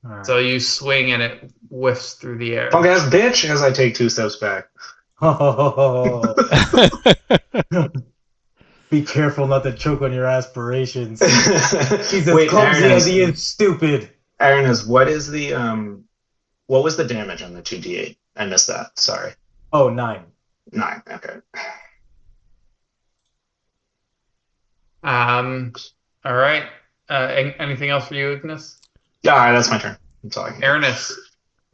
All right. So you swing and it whiffs through the air. Punk ass bitch as I take 2 steps back. Be careful not to choke on your aspirations. He's as Wait, clumsy Aaron as he is stupid. Aaron is what is the what was the damage on the 2d8? I missed that. Sorry. Oh, 9. 9. Okay. All right. Anything else for you, Ignis? Yeah, all right, that's my turn. That's all I can do. Aranis,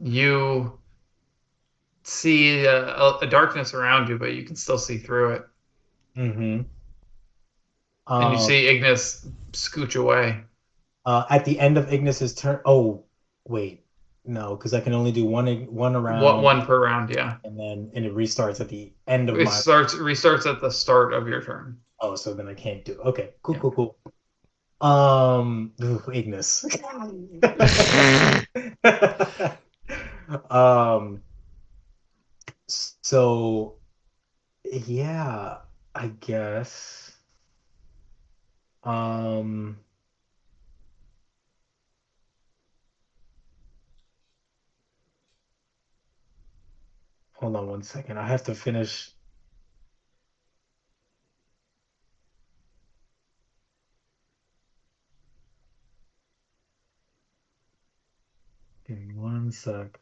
you see a darkness around you, but you can still see through it. Mm-hmm. And you see Ignis scooch away. At the end of Ignis's turn. Oh, wait. No, because I can only do one around. One per round, yeah. And it restarts at the end of It my. restarts at the start of your turn. Oh, so then I can't do. Okay, cool, Yeah. cool. Ignis. So, yeah, I guess. Hold on one second. I have to finish. Give me one sec.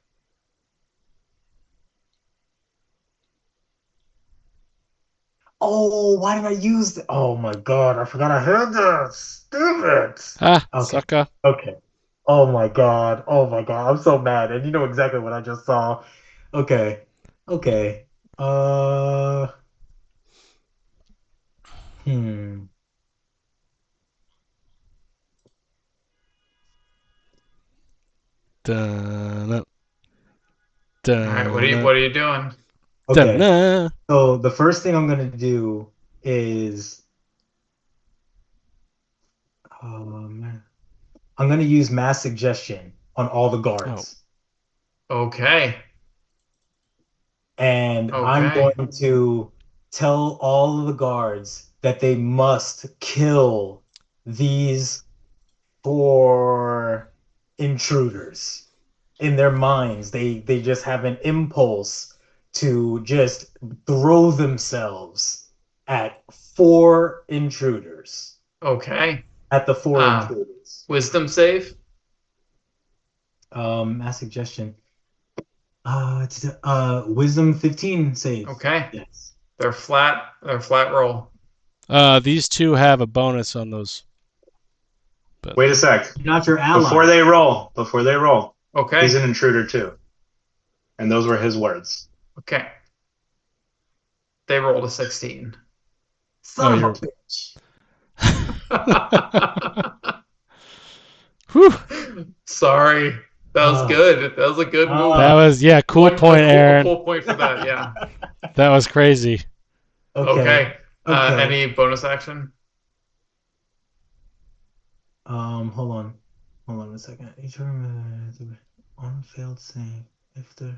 Oh, why did I use the... Oh my god, I forgot I had this. Damn it. Okay. Sucker. Okay. Oh my god. Oh my god. I'm so mad. And you know exactly what I just saw. Okay. Okay. Hmm. Dun, All right, what dun, are you doing? dun, Okay. dun. So the first thing I'm gonna do is, man, I'm gonna use mass suggestion on all the Oh, guards, Okay. and I'm Okay. going to tell all of the guards that they must kill these four intruders. In their minds, they just have an impulse to just throw themselves at four intruders. Okay. At the four Uh, intruders. wisdom save. Mass suggestion. It's wisdom 15 save. Okay. Yes. They're flat. They're flat roll. these two have a bonus on those. But Wait a sec. Not your ally. Before they roll, Okay. he's an intruder too. And those were his words. Okay. They rolled a 16. Son Oh, of a you're- bitch. Whew. Sorry. That was good. That was a good move. That was cool point, Aaron. Cool point for that. Yeah. That was crazy. Okay. Okay. Any bonus action? Hold on. Hold on a second. Each room on failed save. If the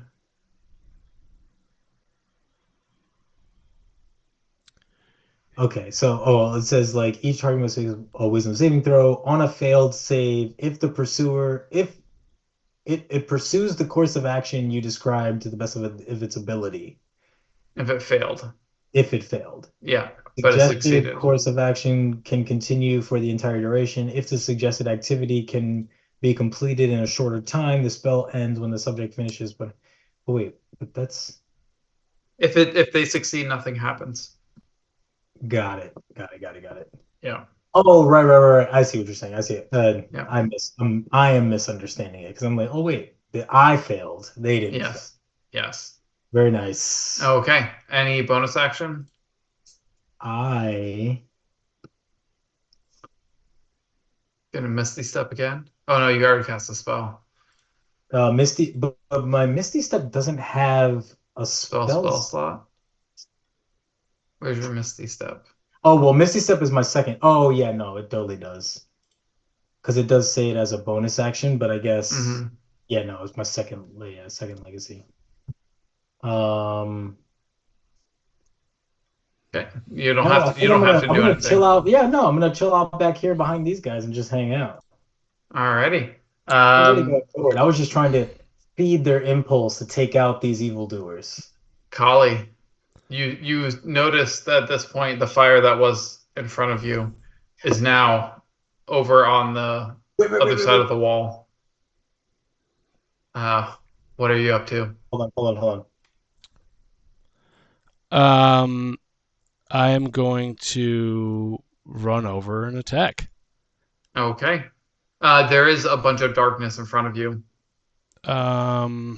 Okay, so it says like each target must make a wisdom saving throw on a failed save if the pursuer if it pursues the course of action you described to the best of its ability. If it failed. If it failed. Yeah, but it Suggested succeeded. course of action can continue for the entire duration. If the suggested activity can be completed in a shorter time, the spell ends when the subject finishes. But wait, but that's If they succeed, nothing happens. got it. Yeah. Oh, right. I see what you're saying. I see it. Yeah. I am misunderstanding it because I'm like, oh wait, I failed. They didn't. Yes. Fail. Yes. Very nice. Okay. Any bonus action? I Gonna Misty Step again? Oh no, you already cast a spell. Misty, but my Misty Step doesn't have a Spell slot. Where's your Misty Step? Oh well, Misty Step is my second. Oh yeah, no, it totally does. Because it does say it as a bonus action, but I guess yeah, no, it's my second legacy. Okay. You don't have to. You don't have to do anything. Chill out. Yeah, no, I'm gonna chill out back here behind these guys and just hang out. Alrighty. I was just trying to feed their impulse to take out these evildoers. Kali, you notice that at this point the fire that was in front of you is now over on the other side of the wall. What are you up to? Hold on. I am going to run over and attack. Okay. There is a bunch of darkness in front of you. Well,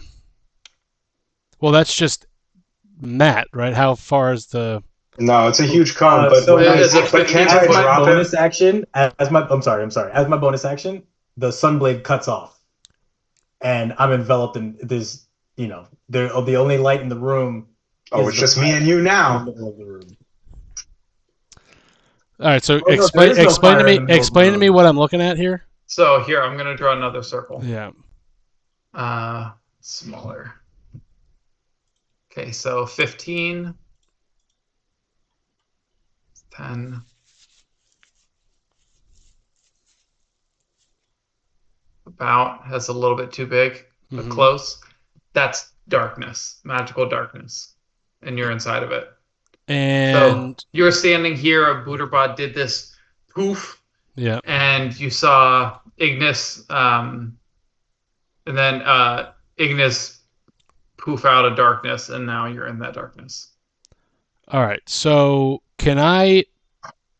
that's just Matt, right? How far is the? No, it's a huge cone. But can't I drop bonus action? As my bonus action, the Sunblade cuts off, and I'm enveloped in this. You know, the only light in the room. Oh, it's just me and you now. In the middle of the room. All right, so explain to me what I'm looking at here. So here, I'm gonna draw another circle. Yeah. Smaller. Okay, so 15, 10. About has a little bit too big, but close. That's darkness, magical darkness, and you're inside of it. And so you're standing here. Butterbot did this poof. Yeah. And you saw Ignis, and then Ignis poof out of darkness, and now you're in that darkness. All right. So can I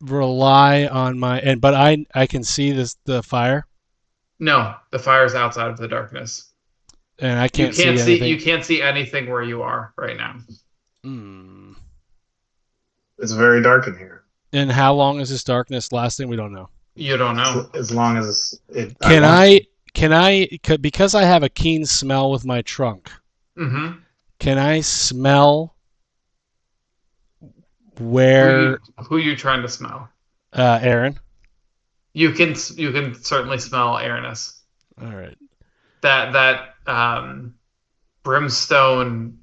rely on but I can see the fire? No, the fire's outside of the darkness. And I can't see anything. You can't see anything where you are right now. It's very dark in here. And how long is this darkness lasting? We don't know. You don't know. As long as it. Because I have a keen smell with my trunk, Mm-hmm. can I smell where Who you trying to smell? Aaron? You can certainly smell Aranis. All right. That brimstone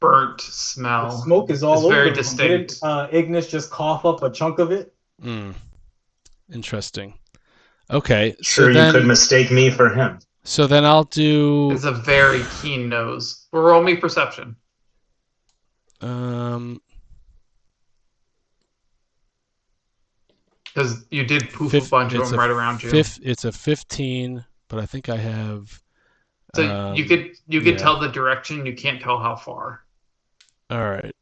burnt smell. The smoke is all It's over. very the room. distinct. Didn't Ignis just cough up a chunk of it? Interesting. Okay. Sure, so then, you could mistake me for him. So then I'll do. It's a very keen nose. Roll me perception. Because you did poof a bunch of them right around you. It's a 15, but I think I have. So you could tell the direction. You can't tell how far. All right.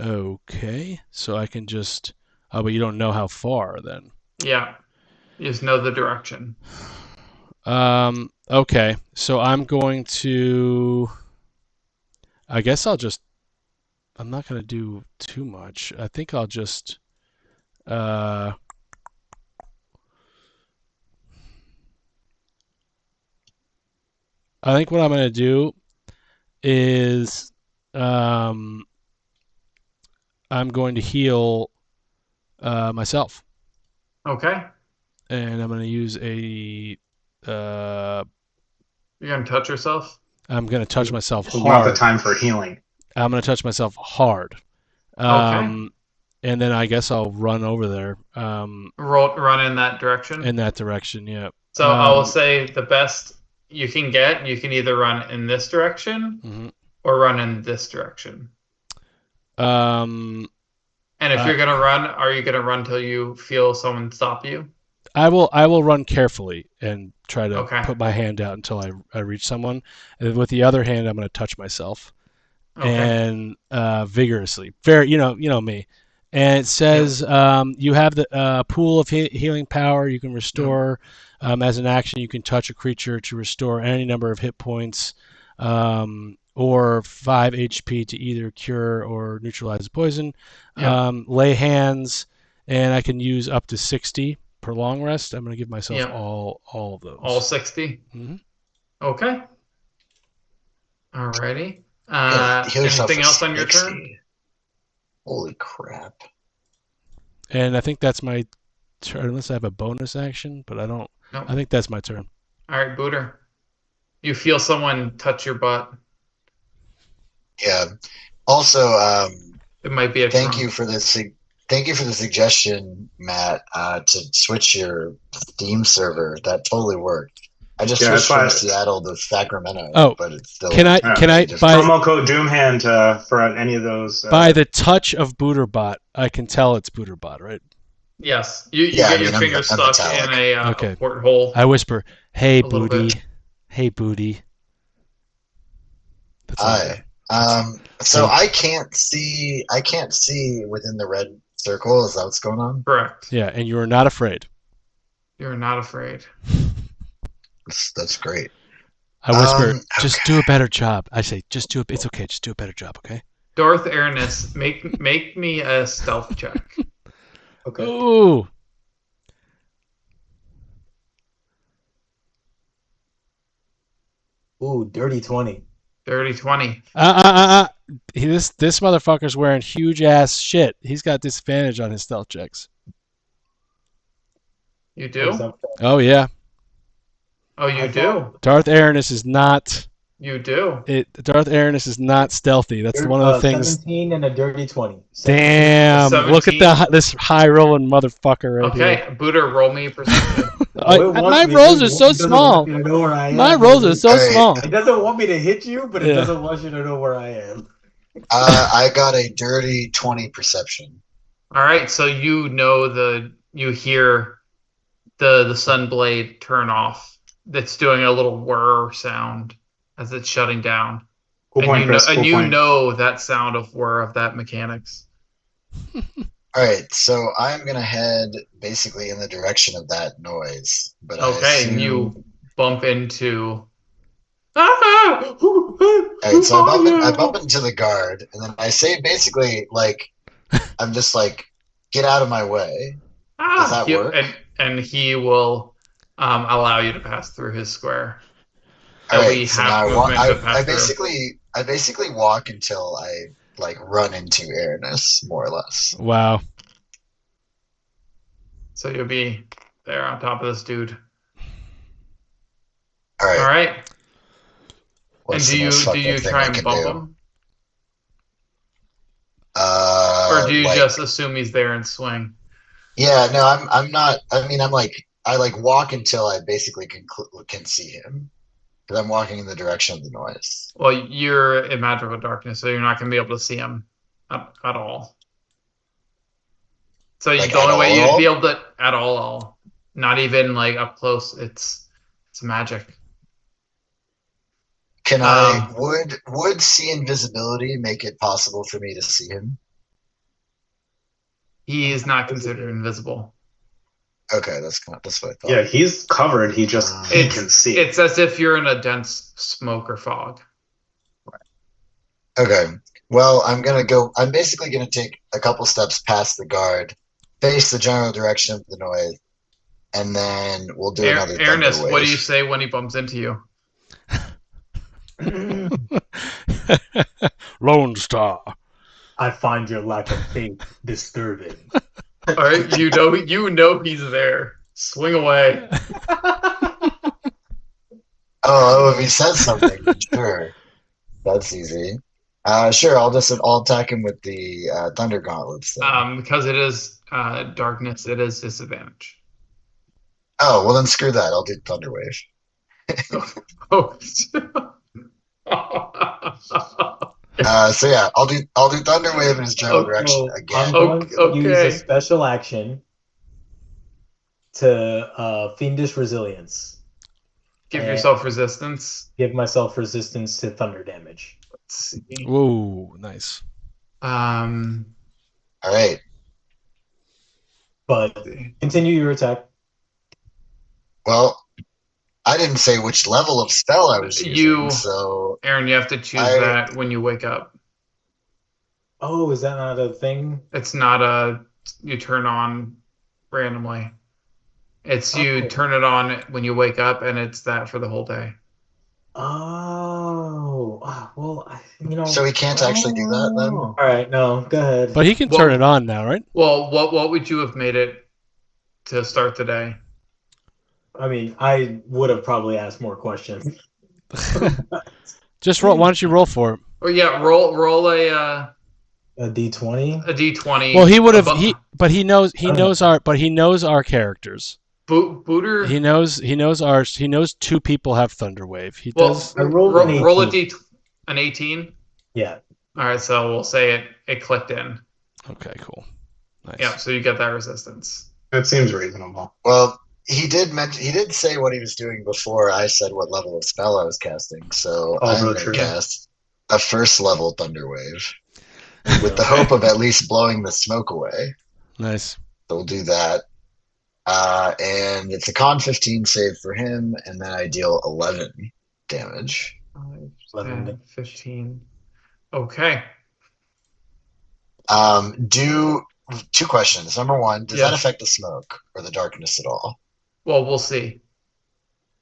Okay. So I can just. Oh, but you don't know how far then. Yeah. You just know the direction. Okay. So I'm going to. I guess I'm not going to do too much. I think I'll just. I think what I'm going to do is I'm going to heal myself. Okay. And I'm going to use a. You're going to touch yourself? I'm going to touch myself hard. Not the time for healing. I'm going to touch myself hard. Okay. And then I guess I'll run over there. Run in that direction? In that direction, yeah. So I will say the best you can either run in this direction or run in this direction. And if you're going to run, are you going to run till you feel someone stop you? I will run carefully and try to put my hand out until I reach someone. And with the other hand, I'm going to touch myself. And vigorously. Very, you know me. And it says you have the pool of healing power. You can restore as an action. You can touch a creature to restore any number of hit points, or 5 HP to either cure or neutralize the poison. Lay hands, and I can use up to 60 per long rest. I'm going to give myself all of those. All 60. Okay. Alrighty. Anything else on your turn? Holy crap. And I think that's my turn, unless I have a bonus action, but I don't. Nope. I think that's my turn. All right, Booter. You feel someone touch your butt. Yeah. Also, it might be a thank you for the suggestion, Matt, to switch your Steam server. That totally worked. I just switched from Seattle to Sacramento, but it's still. Can I buy promo code Doomhand for any of those? By the touch of Booterbot, I can tell it's Booterbot, right? Yes, you get your finger stuck in a porthole. I whisper, "Hey, Booty, hey, Booty." Hi. So I can't see within the red circle. Is that what's going on? Correct. Yeah, and you are not afraid. You're not afraid. That's great. I whisper, just do a better job. I say, it's okay, just do a better job, okay? Darth Aranis, make me a stealth check. Okay. Ooh, dirty 20. Dirty 20. This motherfucker's wearing huge ass shit. He's got disadvantage on his stealth checks. You do? Oh yeah. Oh, you do? Darth Aranis is not. You do. Darth Aranis is not stealthy. That's one of the things. 17 and a dirty 20. Damn! 17. Look at this high rolling motherfucker right here. Okay, Booter, roll me a perception. My rolls are so small. My rolls are so small. It doesn't want me to hit you, but it doesn't want you to know where I am. I got a dirty 20 perception. All right, so you hear the Sunblade turn off. That's doing a little whir sound as it's shutting down. You know that sound of whir of that mechanics. All right, so I'm going to head basically in the direction of that noise. But and you bump into... All right, so I bump into the guard, and then I say basically, like, I'm just like, get out of my way. Does that work? And he will allow you to pass through his square. All There'll right, be so half now movement to pass I through. basically walk until I like run into Aranus, more or less. Wow. So you'll be there on top of this dude. All right. All right. What's And the most do fucked you up thing try I and can bump do? him? Or do you Like, just assume he's there and swing? yeah, no, I'm not. I mean, I like walk until I basically can see him because I'm walking in the direction of the noise. Well, you're in magical darkness, so you're not going to be able to see him at all. So Like, the only at way you'd all? be able to at all, not even like up close. It's magic. Can I would see invisibility make it possible for me to see him? He is not considered invisible. Okay, that's what I thought. Yeah, he's covered. He can see. It's as if you're in a dense smoke or fog. Okay. Well, I'm basically gonna take a couple steps past the guard, face the general direction of the noise, and then we'll do another thunder Aranus, wave. what do you say when he bumps into you? Lone Star. I find your lack of faith disturbing. All right, you know he's there. Swing away. Oh, if he says something, sure. That's easy. Sure, I'll attack him with the thunder gauntlets then. Because it is darkness, it is disadvantage. Oh, well then screw that. I'll do thunder wave. Oh. So yeah, I'll do thunder wave in his general direction again. I'm going to use a special action to fiendish resilience. Give yourself resistance. Give myself resistance to thunder damage. Let's see. Whoa, nice. All right. But continue your attack. Well, I didn't say which level of spell I was using, so Aaron, you have to choose that when you wake up. Oh, is that not a thing? It's not you turn on randomly. It's you turn it on when you wake up, and it's that for the whole day. Oh, well, So he can't actually do that then? All right, no, go ahead. But he can turn it on now, right? Well, what would you have made it to start the day? I mean, I would have probably asked more questions. Just roll. Why don't you roll for it? Oh yeah, roll a D20. A D20. Well, he would have. He knows our characters. Booter. He knows ours. He knows two people have Thunderwave. He does. I rolled roll an 18. Yeah. All right, so we'll say it clicked in. Okay, cool. Nice. Yeah, so you get that resistance. That seems reasonable. Well, he did say what he was doing before I said what level of spell I was casting. So I'm going to cast a first level thunder wave with the hope of at least blowing the smoke away. Nice. So we'll do that. And it's a con 15 save for him, and then I deal 11 damage. 10, 15. Okay. Two questions. Number one, does that affect the smoke or the darkness at all? Well, we'll see.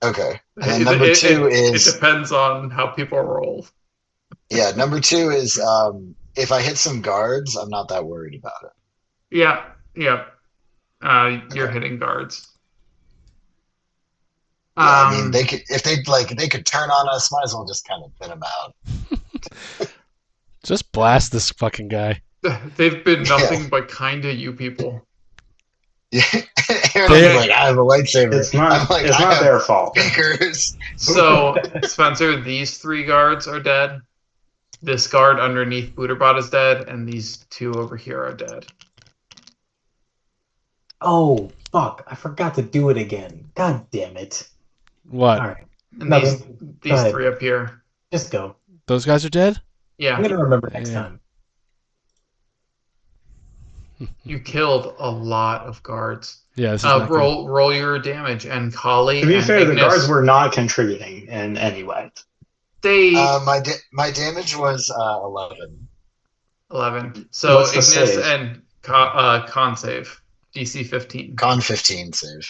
Okay. And then number two is... It depends on how people roll. Yeah, number two is if I hit some guards, I'm not that worried about it. Yeah. You're hitting guards. Yeah, I mean, they could turn on us. Might as well just kind of thin them out. Just blast this fucking guy. They've been nothing but kind to you people. Yeah, Aaron's like, I have a lightsaber. It's not their fault. Speakers. So, Spencer, these 3 guards are dead. This guard underneath Booterbot is dead, and these 2 over here are dead. Oh, fuck. I forgot to do it again. God damn it. What? All right. And these 3 up here. Just go. Those guys are dead? Yeah. I'm going to remember next time. You killed a lot of guards. Yeah, this is roll your damage, and Kali. To be fair, the guards were not contributing in any way. They my damage was 11. 11. So What's the Ignis save? and con save. DC 15. Con 15 save.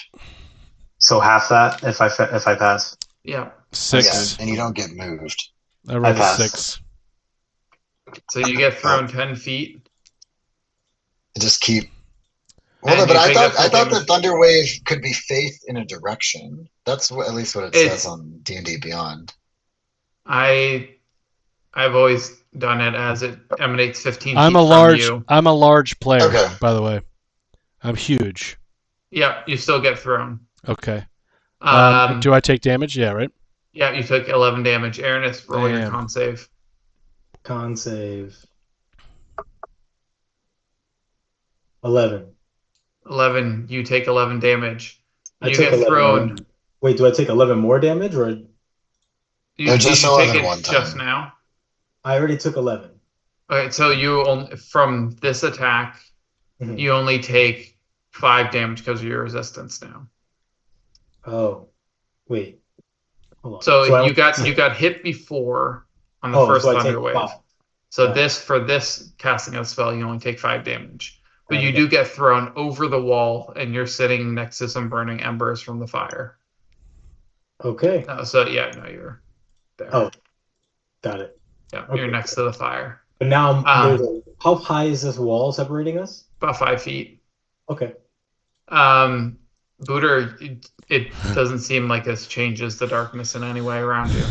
So half that if I pass. Yeah. 6. Yeah, and you don't get moved. I rolled a pass. 6. So you get thrown 10 feet. Just keep. And Well, but you I take that thought full that damage. Thunder Wave could be faith in a direction. That's at least what it It's- says on D&D Beyond. I've always done it as it emanates 15 I'm feet a from large. you. I'm a large player, Okay. by the way. I'm huge. Yeah, you still get thrown. Okay. Um, Do I take damage? Yeah, right. yeah, you took 11 damage. Aranis, roll your Damn. con save. Con save. 11. 11, you take 11 damage. I You took get 11 thrown. already. Wait, do I take 11 more damage, or You just take 11 it one time. just now. I already took 11? Okay, so you only, from this attack, Mhm. you only take 5 damage because of your resistance now. Oh, wait. Hold on. So I- you got hit before on the oh, first so I take Thunder Wave. 5. So Got it. for this casting of the spell, you only take 5 damage. But Got you it. do get thrown over the wall, and you're sitting next to some burning embers from the fire. Okay. So yeah, no, you're there. Oh, got it. Yeah, okay. you're next to the fire. But now, Um, how high is this wall separating us? About 5 feet. Okay. Booter, it doesn't seem like this changes the darkness in any way around you.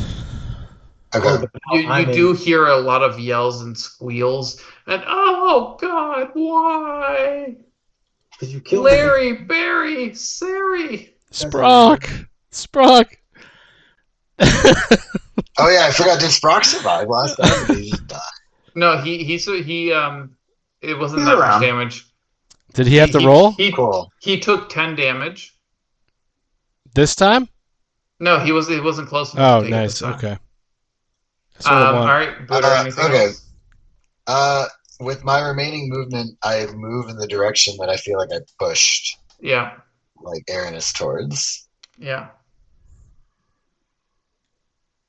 Okay. Oh, but now You I'm do hear a lot of yells and squeals, and oh God, why? Did you kill me? Larry, Barry, Sari. Sprock. Oh yeah, I forgot. Did Sprock survive last time? Or did he just die? No, he it wasn't He's that much around. damage. Did he have to roll Cool. He took 10 damage. this time? No, he wasn't close enough Oh, to take it nice. this time. Okay. That's what I All want. right, Booter, anything okay. else? With my remaining movement, I move in the direction that I feel like I pushed, Yeah, like Aranis towards. yeah.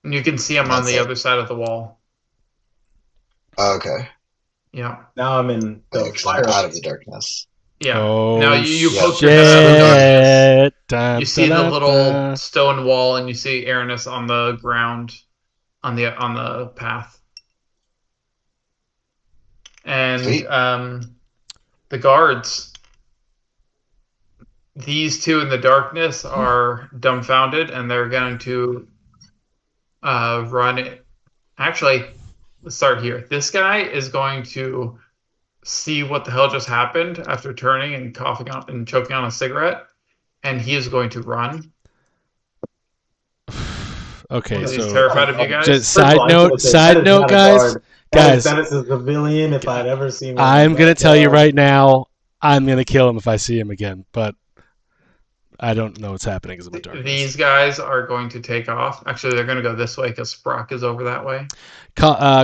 And you can see him on That's the it. other side of the wall. Okay. Yeah, Now I'm in the Like, 'cause I'm fire. out of the darkness. yeah. Oh, Now you shit. poke your head out of the darkness. Dun, You see dun, the dun, little dun. stone wall, and you see Aranis on the ground, on the path. And Sweet. the guards, these two in the darkness are dumbfounded, and they're going to run it. Actually, let's start here. This guy is going to see what the hell just happened after turning and coughing on and choking on a cigarette, and he is going to run. Okay, Because he's so terrified of you guys. just First of side all, I note, should say, that is not a guys. guard. Guys, That is a civilian if I'd ever seen one. I'm gonna That tell you guard. right now, I'm gonna kill him if I see him again. But I don't know what's happening because I'm in darkness. These guys are going to take off. Actually, they're going to go this way because Sprock is over that way.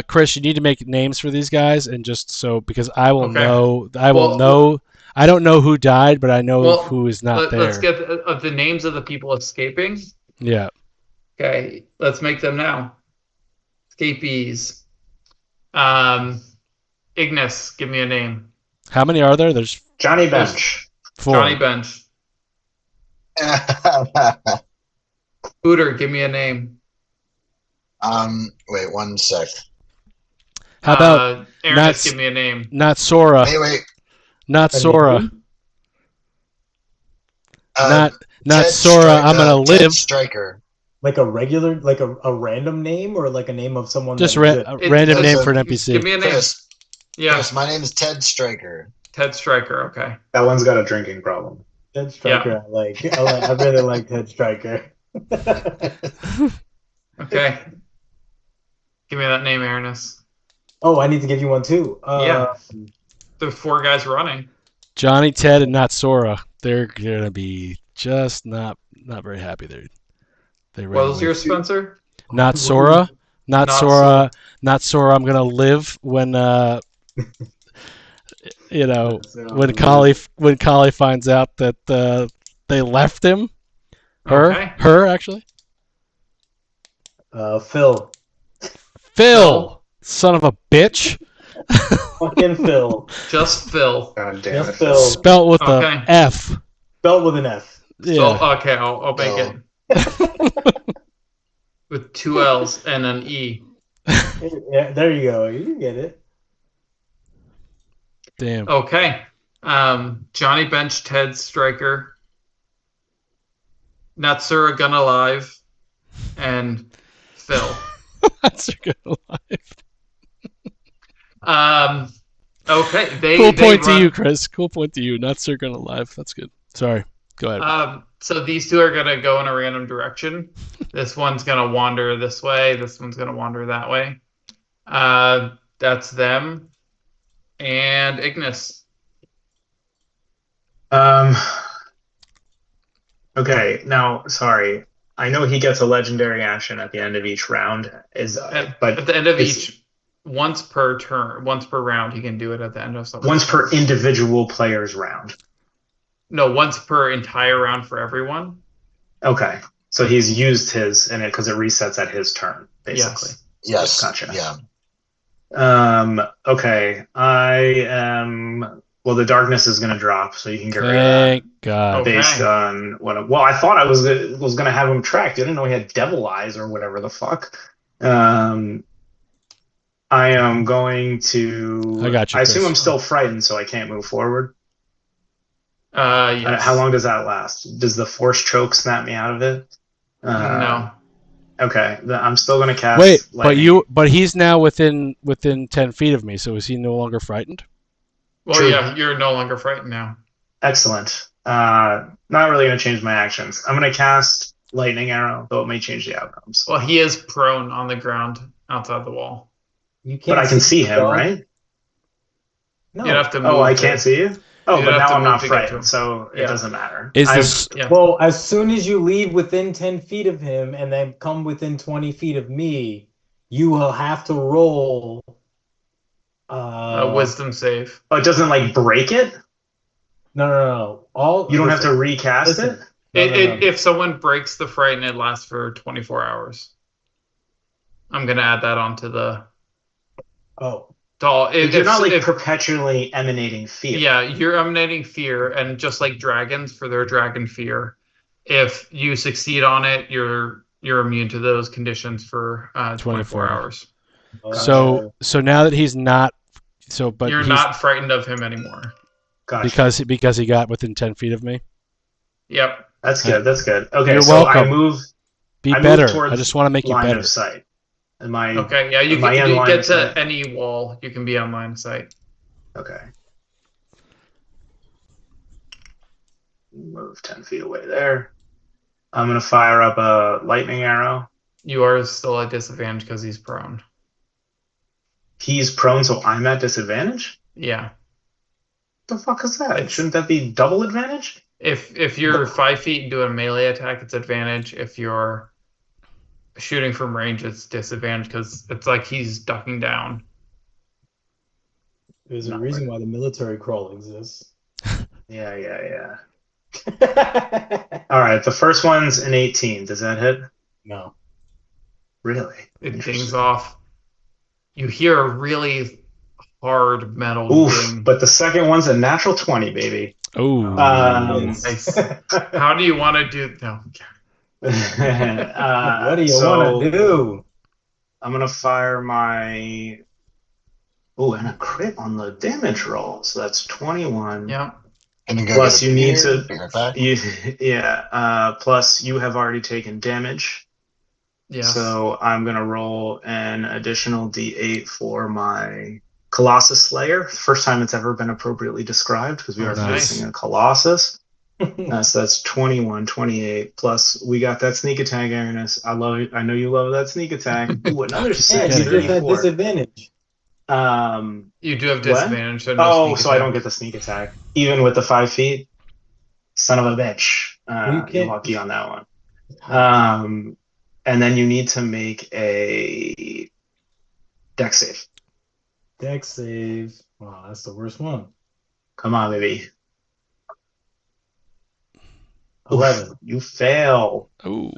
Chris, you need to make names for these guys, and just so because I will Okay. know, I will Well, know. I don't know who died, but I know Well, who is not there. Let's get the names of the people escaping. Yeah. Okay, let's make them now. Escapees. Ignis, give me a name. How many are there? There's Johnny Bench. 4. Johnny Bench. Booter, give me a name. Wait 1 sec. How about Aranis, not- give me a name. not Sora? Wait. Not A Sora. name? Not Ted Sora. I'm gonna Ted live. Striker. Like a regular, like a random name, or like a name of someone. Just that a It- random it's name a- for an Give NPC. me a name. Chris, Yeah, Chris, my name is Ted Striker. Ted Striker. Okay. That one's got a drinking problem. Ted Striker. I really like Ted Striker. Okay. Give me that name, Aranis. Oh, I need to give you one too. Yeah. The 4 guys running. Johnny, Ted, and not Sora. They're gonna be just not very happy. They ran What was away. yours, Spencer? Not Sora. Not Not Sora. Not Sora. I'm gonna live when you know when Kali finds out that they left him. Okay. Her actually. Phil. Phil, son of a bitch. Fucking Phil. Just Phil. God damn Just it, Phil. Phil. Spelt with Okay. the F. Spelled with an F. So Yeah. okay, I'll make Phil. it with 2 L's and an E. Yeah, there you go. You get it. Damn. Okay. Johnny Bench, Ted Striker, Natsura Gun Alive, and Phil. That's a good life. Okay. Cool point to run- you, Chris. Cool point to you. Not Sir Gun Alive. That's good. Sorry. Go ahead. So these two are gonna go in a random direction. This one's gonna wander this way. This one's gonna wander that way. That's them. And Ignis. Okay, now, sorry. I know he gets a legendary action at the end of each round. But At the end of it's- each, once per turn, once per round, he can do it at the end of something. once per individual player's round. No, once per entire round for everyone. Okay, so he's used his in it because it resets at his turn, basically. Yes. Yes. Gotcha. Yeah. Okay, I am. Well, the darkness is going to drop, so you can get rid of that. Thank God. Okay. Based on what? Well, I thought I was going to have him tracked. I didn't know he had devil eyes or whatever the fuck. I am going to. I got you, I assume Chris. I'm still frightened, so I can't move forward. Yes. How long does that last? Does the force choke snap me out of it? No. Okay, I'm still going to cast. Wait, lightning. but he's now within 10 feet of me, so is he no longer frightened? Well, True. yeah, you're no longer frightened now. Excellent. Not really going to change my actions. I'm going to cast lightning arrow, though it may change the outcomes. Well, he is prone on the ground outside the wall. You can't. But I can see him, dog. right? No. You'd have to move. Oh, I to- can't see you? Oh, You'd but have now to I'm move not to get to him. frightened, so Yeah. it doesn't matter. Is I've- this Yeah. Well, as soon as you leave within 10 feet of him and then come within 20 feet of me, you will have to roll. a wisdom save? Oh, it doesn't like break it? No. All You don't have to listen, recast listen. it? No. If someone breaks the frighten, it lasts for 24 hours. I'm gonna add that onto the Oh, doll. You're not like perpetually emanating fear. Yeah, you're emanating fear, and just like dragons for their dragon fear, if you succeed on it, you're immune to those conditions for 24 hours. so now that he's not but You're he's, not frightened of him anymore. Gotcha. because he got within 10 feet of me. Yep. That's good. That's good. Okay, You're so I welcome. move Be I move better. towards I just want to make you line better. of sight. Am I Okay. Yeah, you Am I can in you line get of to sight? any wall. You can be on line of sight. okay? Move 10 feet away there. I'm gonna fire up a lightning arrow. You are still at disadvantage because he's prone. He's prone, so I'm at disadvantage? Yeah. What the fuck is that? It's- Shouldn't that be double advantage? If you're 5 feet and doing a melee attack, it's advantage. If you're shooting from range, it's disadvantage because it's like he's ducking down. there's a Not reason why the military crawl exists. Yeah. All right, the first one's an 18. Does that hit? No. Really? It Interesting. dings off. You hear a really hard metal Oof, ding. but the second one's a natural 20, baby. Oh. Nice. How do you want to do? No. What do you want to do? I'm gonna fire my. Oh, and a crit on the damage roll. So that's 21. Yeah. And you go Plus get a you need beer, to- beer attack. Plus you have already taken damage. Yeah. So I'm gonna roll an additional D8 for my Colossus Slayer. First time it's ever been appropriately described because we Oh, are nice. facing a Colossus. So that's 21, 28. Plus we got that sneak attack, Aranis. I love it. I know you love that sneak attack. Ooh, another Yeah, 6, you just had 34. disadvantage. You do have What? disadvantage. So no Oh, sneak so I attack. don't get the sneak attack. Even with the 5 feet? Son of a bitch. You You're can't- lucky on that one. And then you need to make a dex save. Dex save. Wow, that's the worst one. Come on, baby. 11. Oof, you fail. Ooh.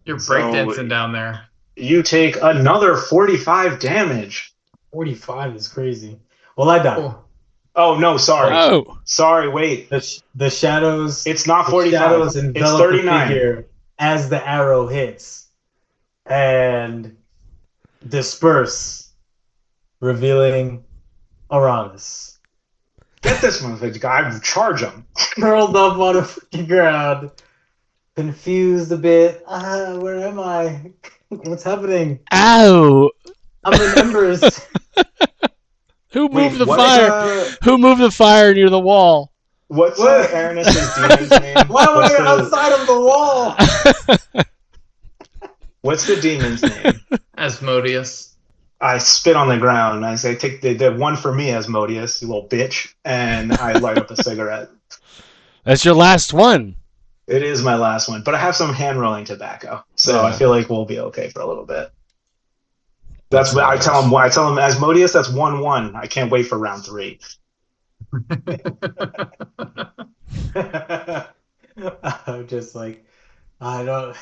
You're So- breakdancing down there. You take another 45 damage. 45 is crazy. Well, I died. Oh, Oh no, sorry. Oh, Sorry, wait. The shadows. It's not The 45. shadows It's envelop 39. the figure as the arrow hits and disperse, revealing Uranus. Get this motherfucker guy. Charge him. Curled up on the freaking ground, confused a bit. Where am I? What's happening? ow! I'm in embers. Who moved the what, fire? Who moved the fire near the wall? What's What? Aranis's demon's name? Why am What's I the- outside of the wall? What's the demon's name? Asmodeus. I spit on the ground. I say, "Take the one for me, Asmodeus, you little bitch," and I light up a cigarette. That's your last one. It is my last one, but I have some hand rolling tobacco, so I Yeah. feel like we'll be okay for a little bit. That's what I tell him. I tell him, Asmodeus, that's 1-1. I can't wait for round 3. I'm just like, I don't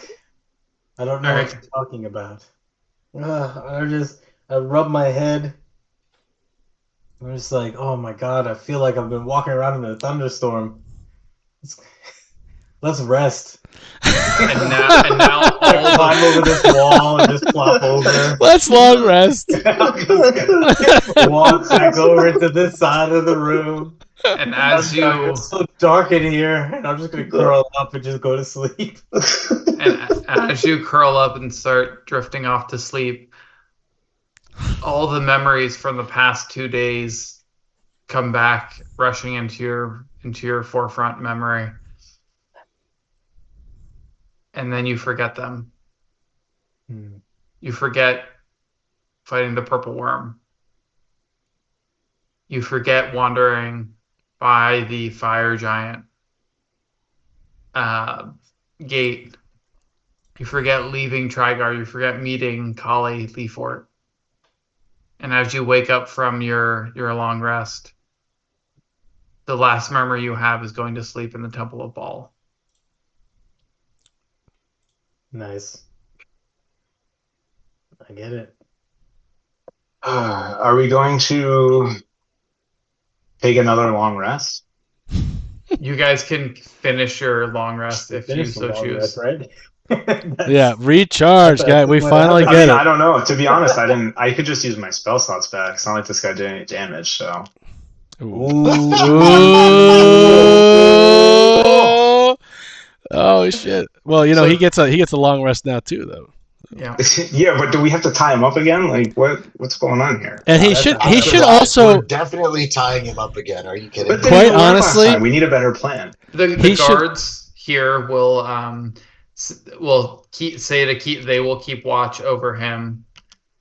know Alright. what you're talking about. I rub my head. I'm just like, oh my god, I feel like I've been walking around in a thunderstorm. Let's rest. And now I all climb over this wall and just flop over. Let's long rest. Walk back over to this side of the room. and as you It's so dark in here, and I'm just gonna curl up and just go to sleep. and as you curl up and start drifting off to sleep, all the memories from the past 2 days come back, rushing into your forefront memory, and then you forget them. You forget fighting the purple worm. You forget wandering by the fire giant gate. You forget leaving Trigar. You forget meeting Kali Leafort. And as you wake up from your long rest, the last memory you have is going to sleep in the Temple of Baal. Nice. I get it. Are we going to take another long rest? You guys can finish your long rest if you Finish the so long choose. rest, right? Yeah, recharge, guy. We what finally happened. get I it. don't know. To be honest, I could just use my spell slots back. It's not like this guy did any damage, so. Ooh. Ooh. Oh shit. Well, you know, he gets a long rest now too, though. Yeah. Yeah, but do we have to tie him up again? Like, what's going on here? And he that's should a- he should We're also definitely tying him up again. Are you kidding But me? they Quite didn't work last honestly- time. We need a better plan. The He should- guards here will they will keep watch over him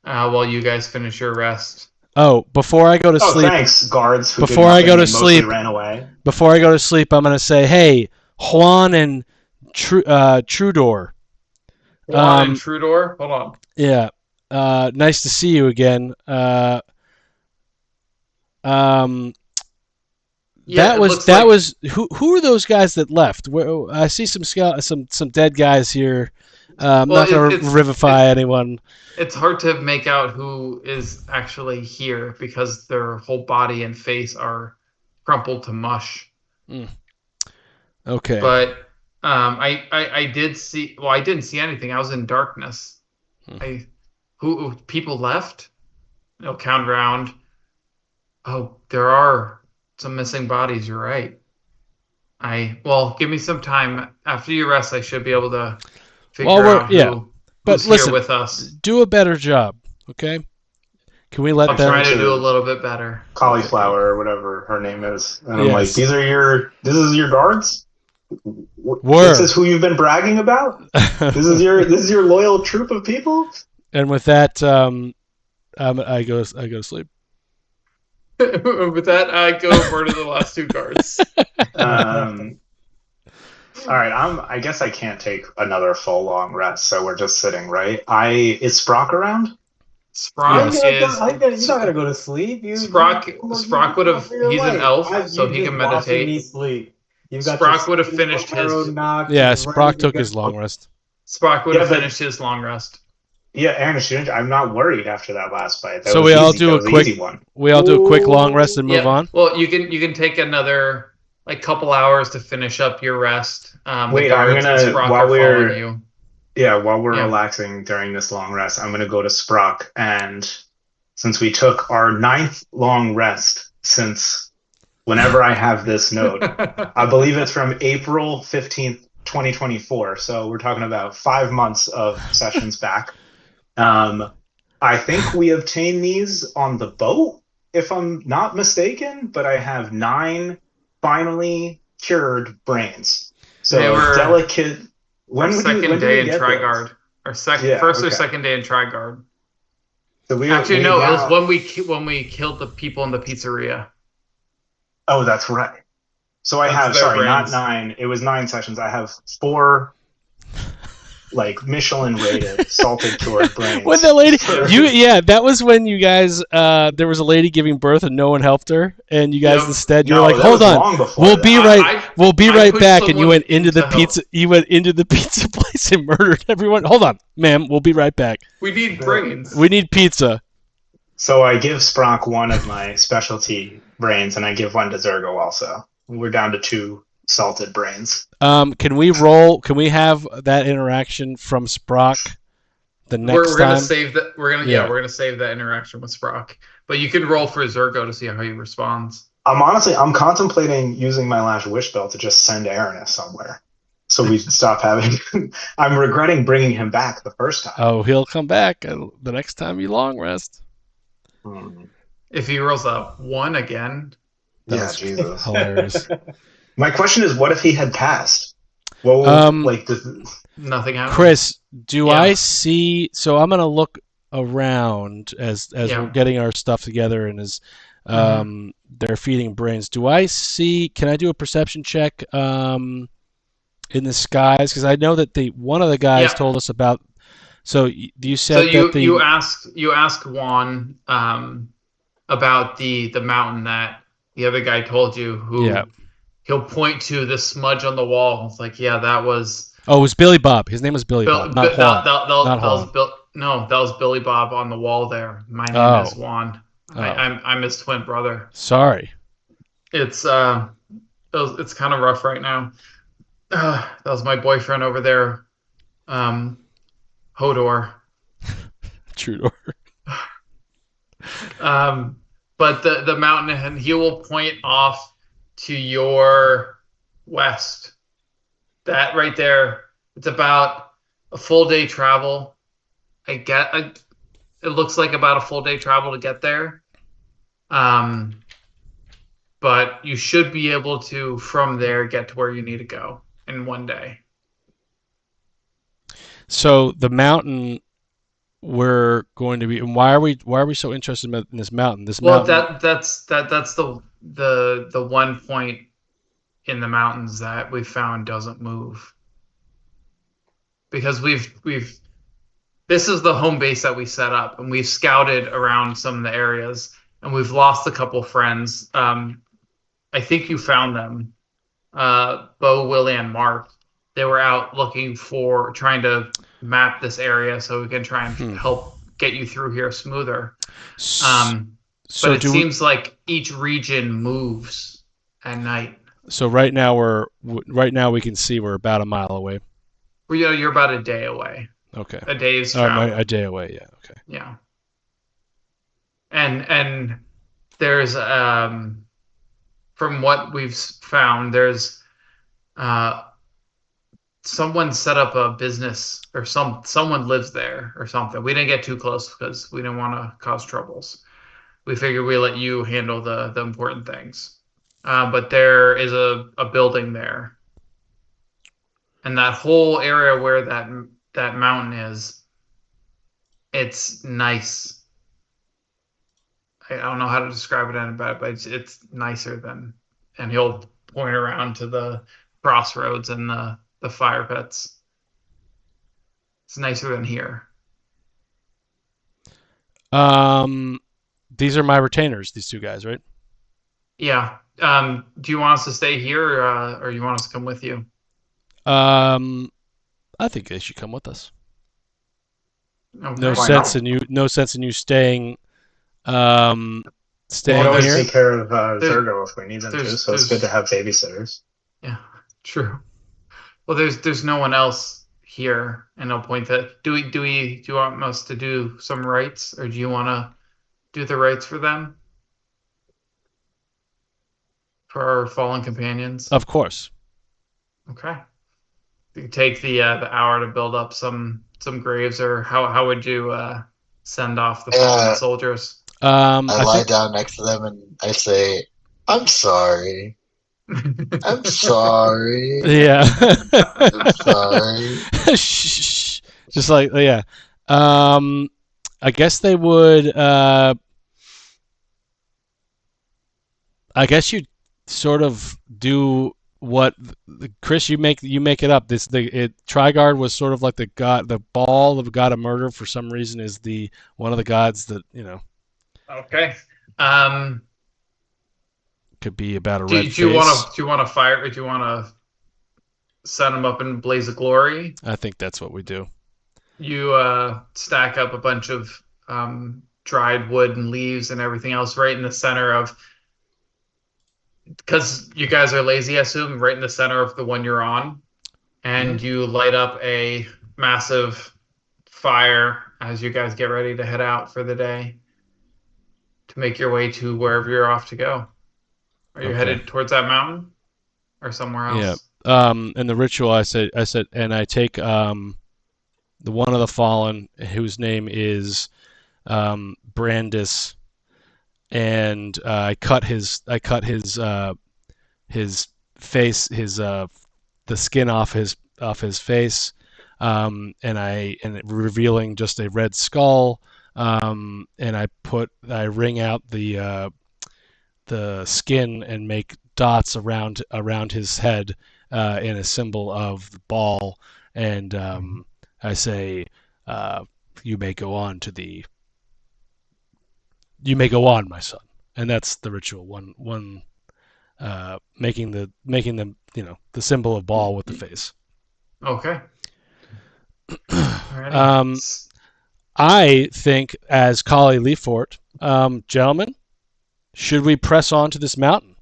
while you guys finish your rest. Oh, before I go to Oh, sleep, thanks, guards. Who did Before I nothing go to and mostly sleep- ran away. before I go to sleep, I'm gonna say, hey, Juan and Trudor. Juan and Trudor, hold on. Yeah. Nice to see you again. Yeah, That it was looks that like- was who are those guys that left? I see some dead guys here. I'm Well, not gonna it's- revivify anyone. It's hard to make out who is actually here because their whole body and face are crumpled to mush. Okay. But I did see. Well, I didn't see anything. I was in darkness. Who people left? They'll count around. Oh, there are some missing bodies. You're right. Well, give me some time. After you rest, I should be able to figure Well, we're- out yeah. But who's listen, here with us. do a better job, okay? Can we let I'll them? try to do a little bit better. Cauliflower or whatever her name is. And I'm like, Yes. this is your guards? Were. This is who you've been bragging about? This is your loyal troop of people? And with that, I go to sleep. With that, I go over to the last two cards. All right, I guess I can't take another full long rest, so we're just sitting, right? Is Sprock around? Sprock You're is not gonna go to sleep. Sprock would have. He's an elf, so he can meditate. Sleep. Sprock would have finished his. Yeah, Sprock took his long rest. Sprock would Yeah, have but- finished his long rest. Yeah, Aaron, I'm not worried after that last bite. That So was we all easy. do That a was an quick easy one. long rest and move on. Well, you can take another like couple hours to finish up your rest. The Wait, I'm guards and gonna Sprock while are following we're you. while we're Yeah. relaxing during this long rest, I'm gonna go to Sprock, and since we took our 9th long rest since whenever I have this note, I believe it's from April 15th, 2024. So we're talking about 5 months of sessions back. I think we obtained these on the boat, if I'm not mistaken, but I have 9 finally cured brains. So They were delicate. Our second day in get those? Trigard. Our Yeah, first or okay. second day in Trigard. So Actually, we no, it now- was when we killed the people in the pizzeria. Oh, that's right. So I That's have, their sorry, not brains. 9. It was 9 sessions. I have 4, like Michelin rated salted cured brains. When the lady, For- that was when you guys, there was a lady giving birth and no one helped her, and you guys Yep. instead, you're No, like, that hold was on, long before we'll that. be we'll be I right pushed back, and you someone went into the to help. pizza, you went into the pizza place and murdered everyone. Hold on, ma'am, we'll be right back. We need brains. We need pizza. So I give Sprock one of my specialty brains, and I give one to Zergo also. We're down to 2 salted brains. Can we roll? Can we have that interaction from Sprock the next We're gonna time? save that. We're Yeah. gonna save that interaction with Sprock. But you can roll for Zergo to see how he responds. I'm contemplating using my last wish spell to just send Aranis somewhere, so we stop having. I'm regretting bringing him back the first time. Oh, he'll come back the next time you long rest. If he rolls a 1 again, Yeah, That's Jesus. hilarious. My question is, what if he had passed? Well, nothing happens. Chris, do Yeah. I see? So I'm gonna look around as Yeah. we're getting our stuff together and as they're feeding brains. Do I see? Can I do a perception check in the skies? Because I know that one of the guys Yeah. told us about. So you said So you that you asked Juan about the mountain that the other guy told you. Who Yeah. he'll point to the smudge on the wall. It's like, yeah, that was Oh, it was Billy Bob. His name was Billy Bill, Bob, not Juan. that was Bill. No, that was Billy Bob on the wall there. My name Oh. is Juan. Oh. I'm his twin brother. Sorry. It's it's kind of rough right now. That was my boyfriend over there, Hodor. True. But the mountain, and he will point off to your west. That right there, it's about a full day travel. It looks like about a full day travel to get there. But you should be able to, from there, get to where you need to go in one day. So the mountain we're going to be, and why are we so interested in this mountain? Well, that's the one point in the mountains that we found doesn't move, because this is the home base that we set up, and we've scouted around some of the areas, and we've lost a couple friends. I think you found them, Bo, Willie, and Mark. They were out trying to map this area so we can try and help get you through here smoother. But it seems like each region moves at night. So right now we can see we're about a mile away. Well, you're about a day away. Okay. A day's travel. A day away. Yeah. Okay. Yeah. And there's from what we've found, there's someone set up a business, or someone lives there or something. We didn't get too close because we didn't want to cause troubles. We figured we let you handle the important things. But there is a building there, and that whole area where that mountain is, it's nice. I don't know how to describe it in about, but it's nicer than. And he'll point around to the crossroads and the fire pits. It's nicer than here. These are my retainers. These 2 guys, right? Yeah. Do you want us to stay here, or you want us to come with you? I think they should come with us. Okay. No Why sense not? in you staying We staying always here. take care of There- Zergo if we need them to, there's so it's good to there's have babysitters. yeah, true. Well, there's no one else here, and I'll point that. Do you want us to do some rites, or do you want to do the rites for them, for our fallen companions? Of course. Okay. You take the hour to build up some graves, or how would you send off the fallen soldiers? I I lie think down next to them and I say, "I'm sorry. I'm sorry. yeah. I'm sorry." Shh. Just like yeah. I guess they would. I guess you sort of do what Chris. You make it up. Trigard was sort of like the god, the ball of the god of murder. For some reason, is the one of the gods that Okay. could be about a Do, red do face. you want to fire? Do you want to set them up in blaze of glory? I think that's what we do. You stack up a bunch of dried wood and leaves and everything else right in the center of, because you guys are lazy, I assume, right in the center of the one you're on, and you light up a massive fire as you guys get ready to head out for the day to make your way to wherever you're off to go. Are you Okay. headed towards that mountain or somewhere else? Yeah. And the ritual, I said, and I take the one of the fallen whose name is Brandis, and I cut his face, the skin off his face, and revealing just a red skull, and I wring out the skin and make dots around his head in a symbol of the ball, and I say, "You may go on, my son," and that's the ritual. One making the the symbol of ball with the face. Okay. Alrighty. I think, as Kali Leafort, gentlemen, should we press on to this mountain?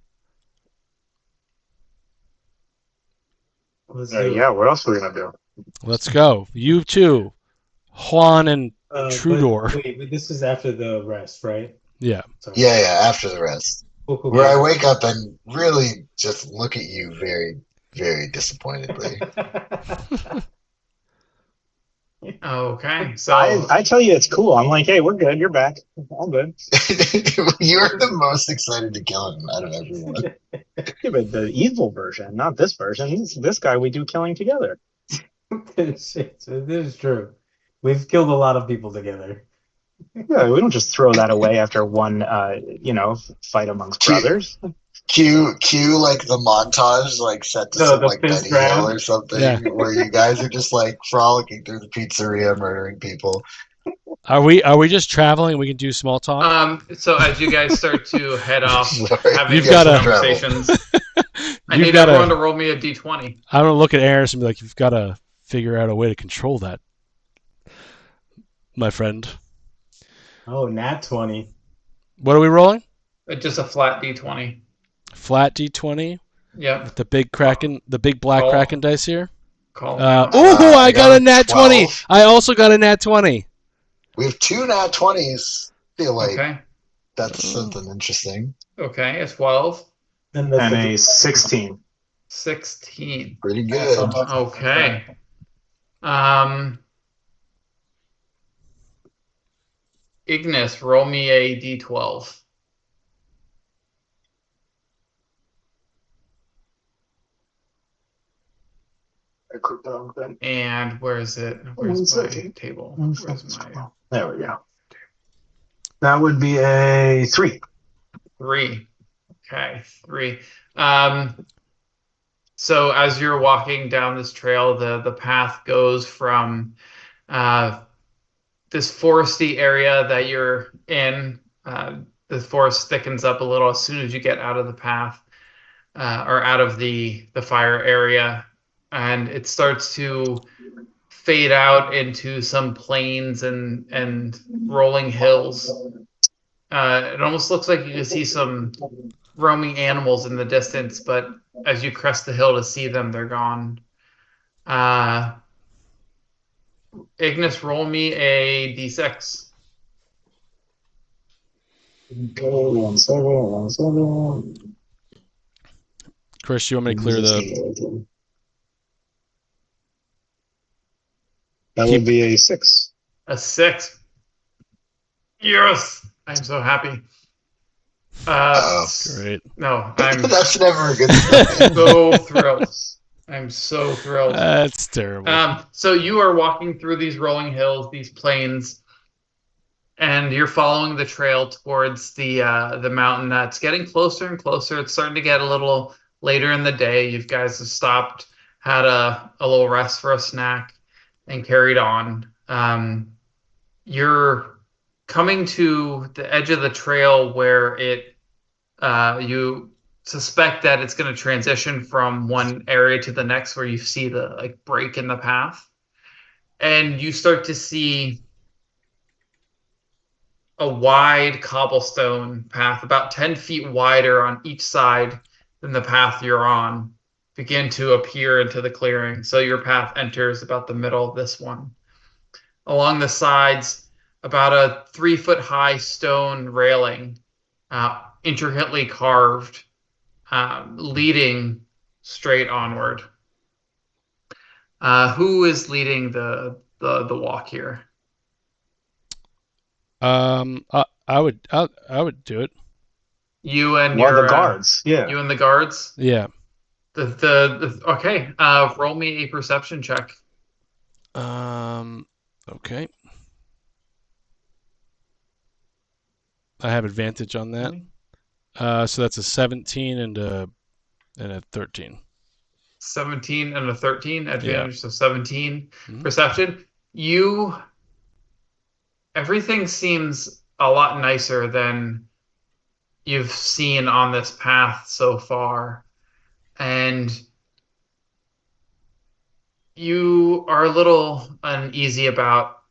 Yeah, what else are we gonna do? Let's go. You too, Juan and Trudor. Wait, this is after the rest, right? Yeah. Sorry. Yeah, after the rest. Cool. Where I wake up and really just look at you very, very disappointedly. Okay. So I tell you it's cool. I'm like, hey, we're good. You're back. All good. You're the most excited to kill him out of everyone. Yeah, but the evil version, not this version. This guy we do killing together. This is true. We've killed a lot of people together. Yeah, we don't just throw that away after one, fight amongst brothers. Cue like the montage, like set to some The like fist Benny Hill round. or something, Yeah. where you guys are just like frolicking through the pizzeria, murdering people. Are we just traveling? We can do small talk. so as you guys start to head off, Sorry. having You've gotta- conversations, I You've need gotta- everyone to roll me a d20. I'm gonna look at Eris and be like, "You've got to figure out a way to control that, my friend." Oh, nat 20. What are we rolling? Just a flat d20. Flat D20. Yep. The big black Call. Kraken dice here. Call. I got a nat 20. 12. I also got a nat 20. We have two nat 20s. Feel like Okay. that's something interesting. Okay. A 12. And And a 16. 16. Pretty good. Okay. Ignis, roll me a d12. And where is it? Where's my table? Where's my There we go. That would be a 3. 3? Okay, 3. So as you're walking down this trail, the path goes from this foresty area that you're in. The forest thickens up a little as soon as you get out of the path, or out of the fire area, and it starts to fade out into some plains and rolling hills. It almost looks like you can see some roaming animals in the distance, but as you crest the hill to see them, they're gone. Ignis, roll me a d6. One second. Chris, you want me to clear the? That would be a 6. A 6. Yes, I'm so happy. Great. No, I'm That's never a good sign. so thrilled. I'm so thrilled. That's terrible. So you are walking through these rolling hills, these plains, and you're following the trail towards the mountain that's getting closer and closer. It's starting to get a little later in the day. You guys have stopped, had a little rest for a snack, and carried on. You're coming to the edge of the trail where you suspect that it's going to transition from one area to the next, where you see the break in the path, and you start to see a wide cobblestone path, about 10 feet wider on each side than the path you're on, begin to appear into the clearing. So your path enters about the middle of this one. Along the sides, about a 3-foot high stone railing, intricately carved, leading straight onward. Who is leading the walk here? I would do it. You and One of your the guards. Yeah. You and the guards. Yeah. Okay. Roll me a perception check. Okay. I have advantage on that. So that's a 17 and a 13. 17 and a 13 advantage, Yeah. so 17 Mhm. perception. Everything seems a lot nicer than you've seen on this path so far, and you are a little uneasy about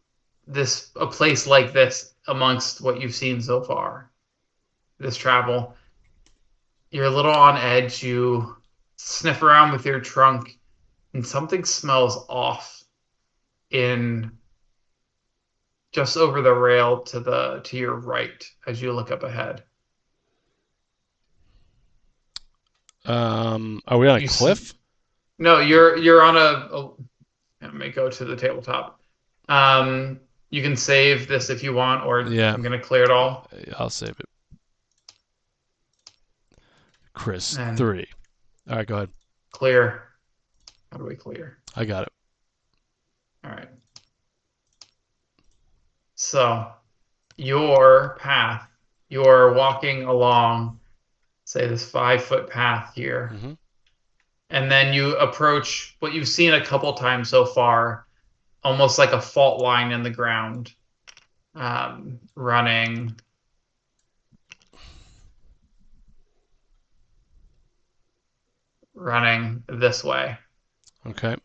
a place like this amongst what you've seen so far, this travel. You're a little on edge. You sniff around with your trunk, and something smells off in just over the rail to your right as you look up ahead. Are we on a cliff? No, you're on let me go to the tabletop. You can save this if you want, or Yeah. I'm gonna clear it all. I'll save it. Chris, And 3. All right, go ahead. clear. How do we clear? I got it. All right. So your path, you're walking along, say, this 5-foot path here. Mm-hmm. And then you approach what you've seen a couple times so far, almost like a fault line in the ground, running this way. Okay.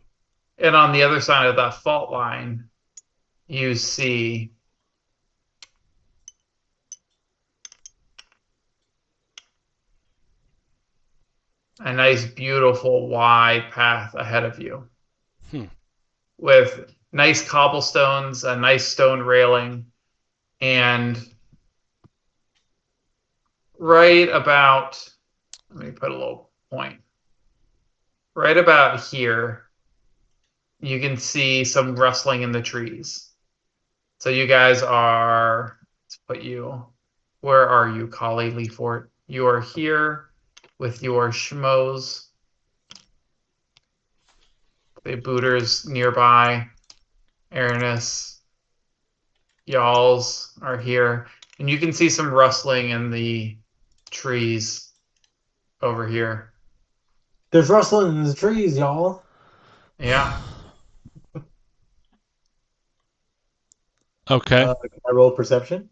And on the other side of that fault line, you see a nice, beautiful, wide path ahead of you. With nice cobblestones, a nice stone railing, and right about, let me put a little point, right about here, you can see some rustling in the trees. So you guys are, where are you, Kali Leafort? You are here with your schmoes. The booters nearby. Aranis. Y'alls are here. And you can see some rustling in the trees over here. There's rustling in the trees, y'all. Yeah. Okay. Can I roll perception?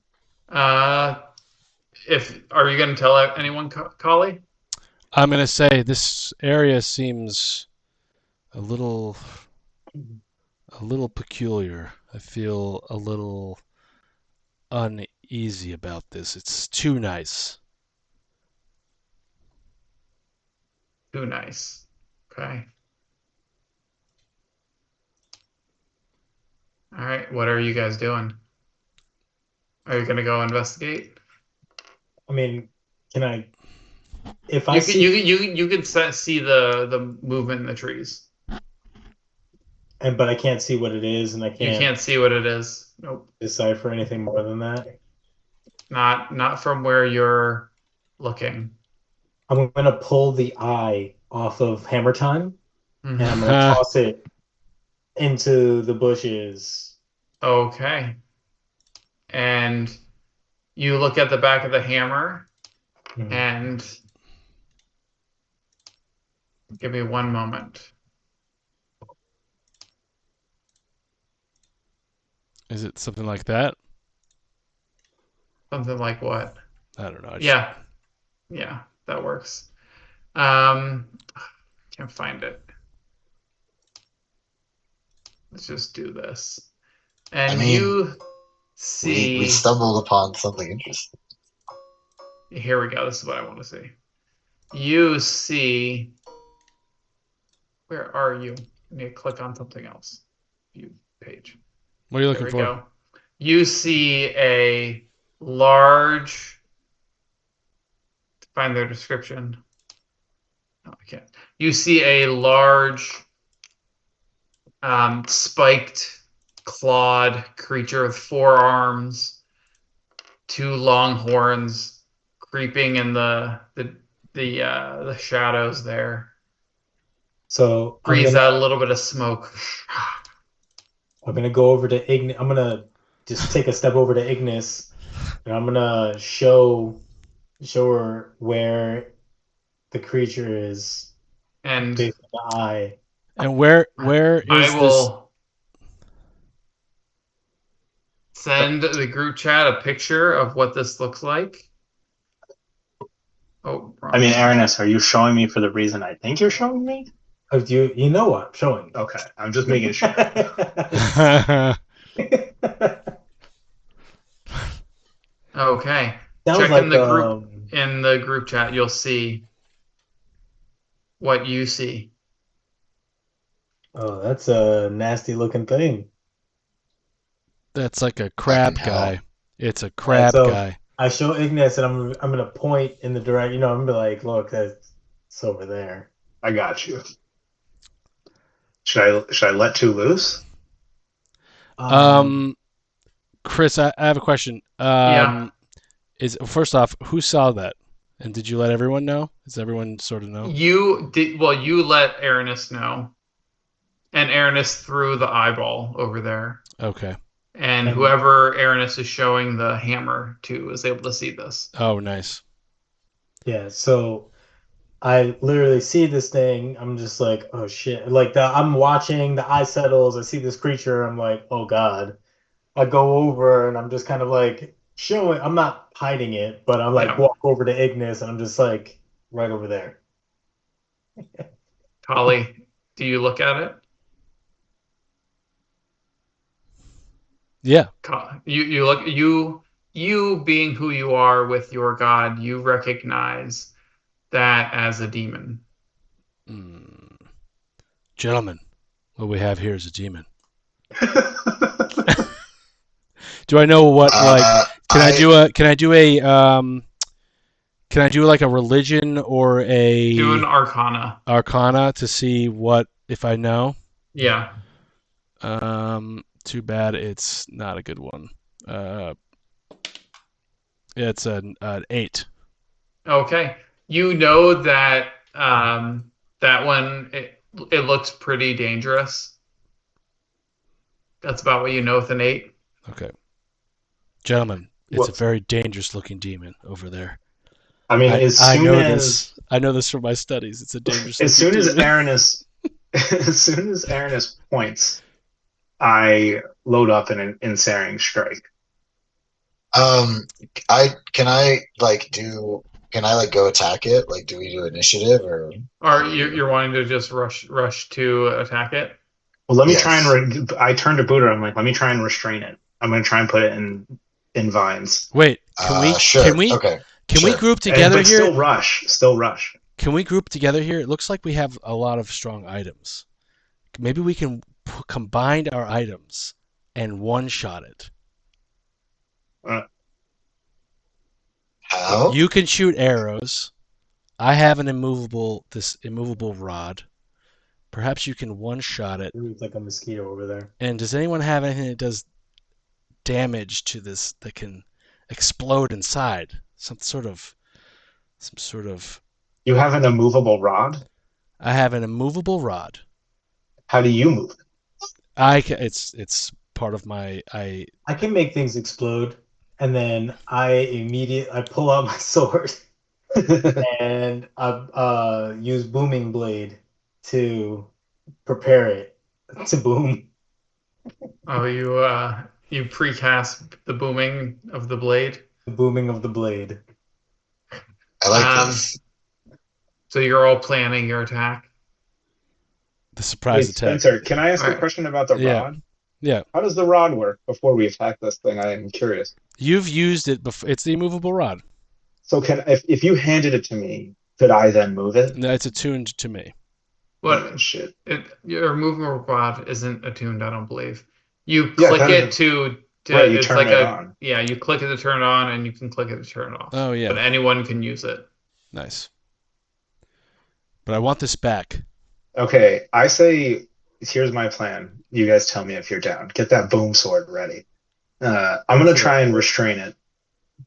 Are you going to tell anyone, Kali? I'm going to say this area seems a little a little peculiar. I feel a little uneasy about this. It's too nice. Too nice. Okay. All right. What are you guys doing? Are you gonna go investigate? I mean, can I? If I You can see, you can see the movement in the trees. but I can't see what it is, and I You can't can't see what it is. Nope. decipher anything more than that. Not from where you're looking. I'm gonna pull the eye off of Hammer Time, and I'm Mhm. gonna toss it into the bushes. Okay. And you look at the back of the hammer Mhm. and give me one moment. Is it something like that? Something like what? I don't know. Yeah. Yeah, that works. Can't find it. Let's just do this. And I mean, you we see. stumbled upon something interesting. Here we go. This is what I want to see. You see. Where are you? I need to click on something else. View page. What are you There looking we for? go. You see a large. Find their description. No, I can't. You see a large, spiked, clawed creature with 4 arms, 2 long horns, creeping in the shadows there. So Breathes out a little bit of smoke. I'm gonna go over to Ignis. I'm gonna just take a step over to Ignis, and I'm gonna show her where the creature is And based on the eye. And where I is this? will send the group chat a picture of what this looks like. Oh, wrong. I mean, Aranis, are you showing me for the reason I think you're showing me? Oh, you know what I'm showing. Okay, I'm just making sure. Okay. Sounds Check like in the group chat. You'll see what you see. Oh, that's a nasty looking thing. That's like a crab Fucking hell. guy. It's a crab so- guy. I show Ignis, and I'm gonna point in the direction. You know, I'm gonna be like, look, that's it's over there. I got you. Should I let 2 loose? Chris, I have a question. Yeah. First off, who saw that? And did you let everyone know? Does everyone sort of know? You did well. You let Aranis know, and Aranis threw the eyeball over there. Okay. And whoever Aranis is showing the hammer to is able to see this. Oh, nice. Yeah, so I literally see this thing. I'm just like, oh shit! Like I'm watching. The eye settles. I see this creature. I'm like, oh god. I go over and I'm just kind of like showing. I'm not hiding it, but I'm like Yeah. walk over to Ignis and I'm just like right over there. Holly, do you look at it? Yeah. You look you being who you are with your god, you recognize that as a demon. Gentlemen, what we have here is a demon. Do I know what can I do like a religion or a Do an arcana to see what if I know? Yeah. Too bad it's not a good one. It's an 8. Okay. You know that that one it looks pretty dangerous. That's about what you know with an 8. Okay. Gentlemen, it's a very dangerous looking demon over there. I mean, I know this from my studies. It's a dangerous. As soon as demon. Aranis points, I load up an Ensnaring Strike. Can I go attack it? Like, do we do initiative or Or you're wanting to just rush to attack it? Well, let me Yes. try and. I turned to Booter. I'm like, let me try and restrain it. I'm gonna try and put it in vines. Wait, can we Sure. can we Okay. can we Sure. group together but here? Still rush. Can we group together here? It looks like we have a lot of strong items. Maybe we can combine our items and one-shot it. How? You can shoot arrows. I have an immovable rod. Perhaps you can one-shot it. It's like a mosquito over there. And does anyone have anything that does damage to this that can explode inside? Some sort of. You have an immovable rod. I have an immovable rod. How do you move it? It's part of my. I can make things explode, and then I pull out my sword and I use booming blade to prepare it to boom. Oh, you precast the booming of the blade. The booming of the blade. I like this. So you're all planning your attack. The surprise Wait, attack. Spencer, can I ask a Alright. question about the Yeah. rod? Yeah. How does the rod work before we attack this thing? I am curious. You've used it before. It's the immovable rod. So if you handed it to me, could I then move it? No, it's attuned to me. What? Oh, shit. Your movement rod isn't attuned, I don't believe. You Yeah, click kind it of. to Right, you it's turn like it a on. yeah, you click it to turn it on, and you can click it to turn it off. Oh yeah, But anyone can use it. nice. But I want this back. Okay, I say, here's my plan. You guys tell me if you're down. Get that boom sword ready. I'm gonna try and restrain it.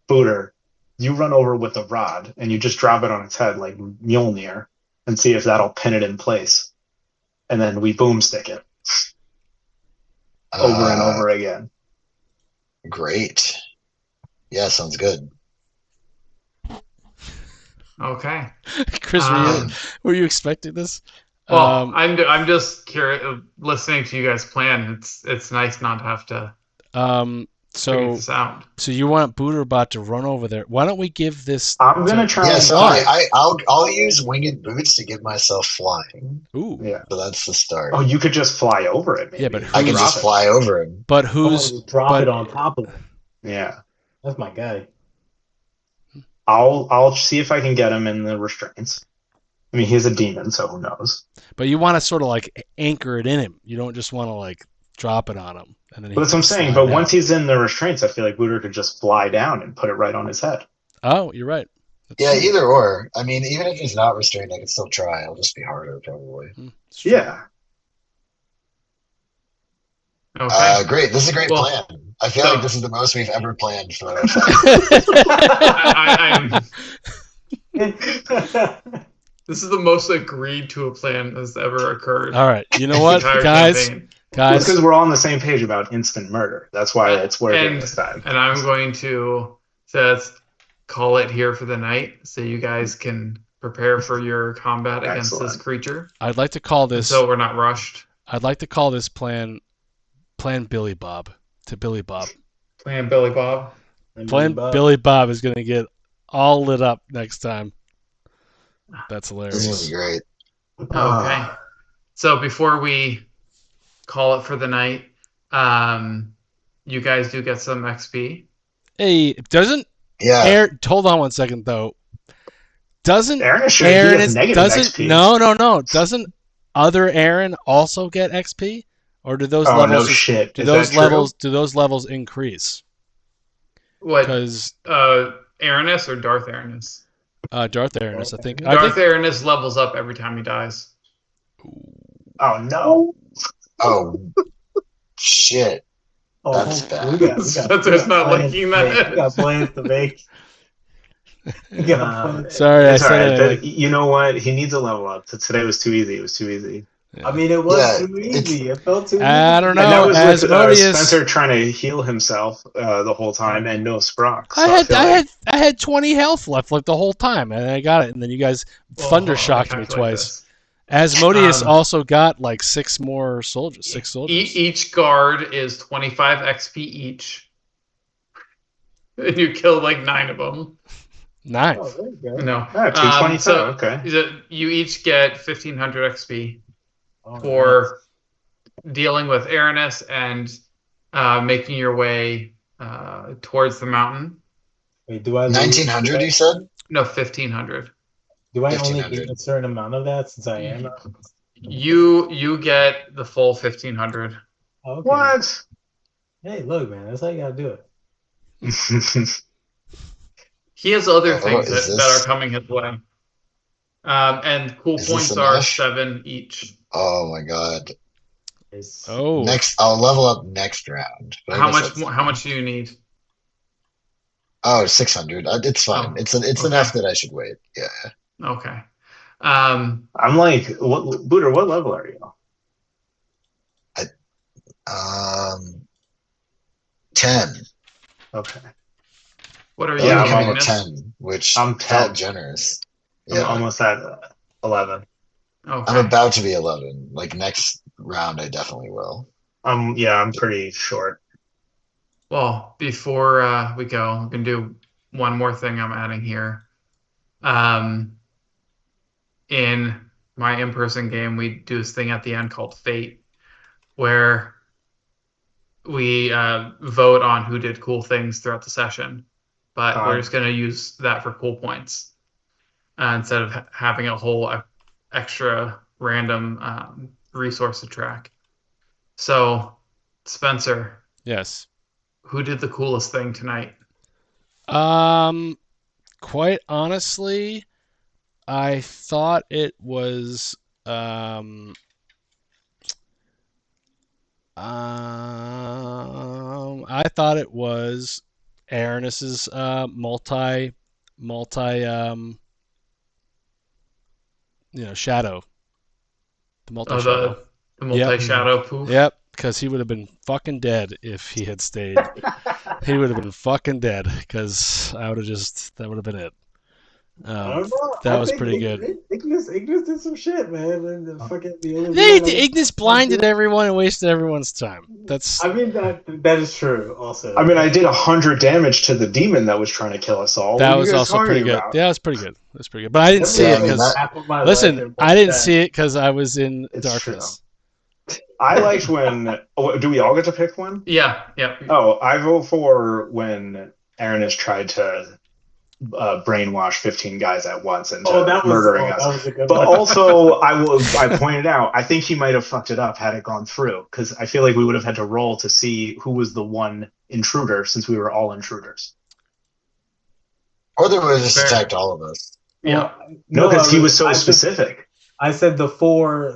Booter, you run over with the rod and you just drop it on its head like Mjolnir and see if that'll pin it in place. And then we boomstick it over and over again. Great. Yeah, sounds good. Okay. Chris, were you expecting this? Well, I'm just curious, listening to you guys plan. It's nice not to have to figure so this out. you want Booterbot to run over there? Why don't we give this? I'm gonna try Yeah, and so I'll use winged boots to give myself flying. Ooh. Yeah. So that's the start. Oh, you could just fly over it, maybe. Yeah, but I can who's- just fly over him. But who's? drop but- it on top of it. Yeah. That's my guy. I'll see if I can get him in the restraints. I mean, he's a demon, so who knows? But you want to sort of like anchor it in him. You don't just want to like drop it on him. And then he But that's what I'm can saying. slide But once out. he's in the restraints, I feel like Booter could just fly down and put it right on his head. Oh, you're right. Yeah, either or. I mean, even if he's not restrained, I can still try. It'll just be harder, probably. It's true. Yeah. Okay. Great. This is a great Well, plan. I feel so- like this is the most we've ever planned for a This is the most agreed to a plan that's ever occurred. All right. You know this what, entire guys? campaign. It's because we're all on the same page about instant murder. That's why it's working this time. And I'm going to just call it here for the night, so you guys can prepare for your combat against this Excellent. creature. I'd like to call this. So we're not rushed. I'd like to call this plan Billy Bob to Billy Bob. Plan Billy Bob. Plan Billy Bob is going to get all lit up next time. That's This is hilarious. great. Okay. So before we call it for the night, you guys do get some XP. Hey, doesn't Yeah. Aaron? Hold on one second though. Doesn't Aaron is sure Aaron he gets is negative doesn't XP. no doesn't other Aaron also get XP, or do those Oh, no levels shit. do Is those that true? levels increase? What? Because Aranis or Darth Aranis? Darth Aranis, I think Darth Aranis levels up every time he dies. Oh, no. Oh, shit. Oh, That's bad. Spencer's not plans liking to that. make. We got plans to make. We got plans. sorry, I It's all said right. it. You know what? He needs a level up. Today was too easy. It was too easy. I mean, it was Yeah, too easy. It felt too easy. I don't know. And that was with Asmodeus- Spencer trying to heal himself the whole time and no Sprox. I had 20 health left like the whole time, and I got it. And then you guys Well, thunder hold on, shocked let me calculate twice. this. Asmodeus also got like six soldiers. Each guard is 25 XP each. And you killed like 9 of them. 9. Oh, there you go. No. 222. So okay. you each get 1,500 XP Oh, for dealing with Aranis and making your way towards the mountain. Wait, do I lose? 1900, you said? No, 1500. Do I only 1500. get a certain amount of that since I am? You get the full 1500. Okay. What? Hey, look, man, that's how you gotta do it. He has other Oh, things is that this- are coming his way. And cool Is this points a are mesh? 7 each. Oh my god. It's- Oh, I'll level up next round. but I How guess much that's- more, how much do you need? Oh, 600. It's fine. Oh, It's okay. enough that I should wait. Yeah. Okay. I'm like, Booter, what level are you? 10. Okay. What are Oh, you, Yeah, you I'm came at Ignis? 10, which I'm 10. felt generous. I'm Yeah. almost at 11. Okay. I'm about to be 11. Like next round, I definitely will. I'm pretty short. Well, before we go, we can do one more thing I'm adding here. In my in-person game, we do this thing at the end called Fate, where we vote on who did cool things throughout the session. But we're just going to use that for cool points instead of having a whole extra random resource to track. So, Spencer, yes. who did the coolest thing tonight? Quite honestly, I thought it was I thought it was Aranis's multi shadow. The multi shadow. The multi-shadow poof? Yep, because he would have been fucking dead if he had stayed. He would have been fucking dead because that would have been it. I don't know. That I was think pretty good. Ignis did some shit, man. And the only Ignis blinded everyone and wasted everyone's time. That's. I mean that is true. Also, I mean, I did 100 damage to the demon that was trying to kill us all. That What are was you guys also talking pretty good. about? Yeah, it was pretty good. That's pretty good. But I didn't see Yeah, it I mean, because. that- Listen, I didn't see it because I was in It's darkness. I liked when. Do we all get to pick one? Yeah. Oh, I vote for when Aranis tried to brainwash 15 guys at once into murdering us. That was a good But one. also, I pointed out, I think he might have fucked it up had it gone through, because I feel like we would have had to roll to see who was the one intruder, since we were all intruders. Or they would have just Fair. attacked all of us. Yeah. No, because he was so I said- specific. I said the four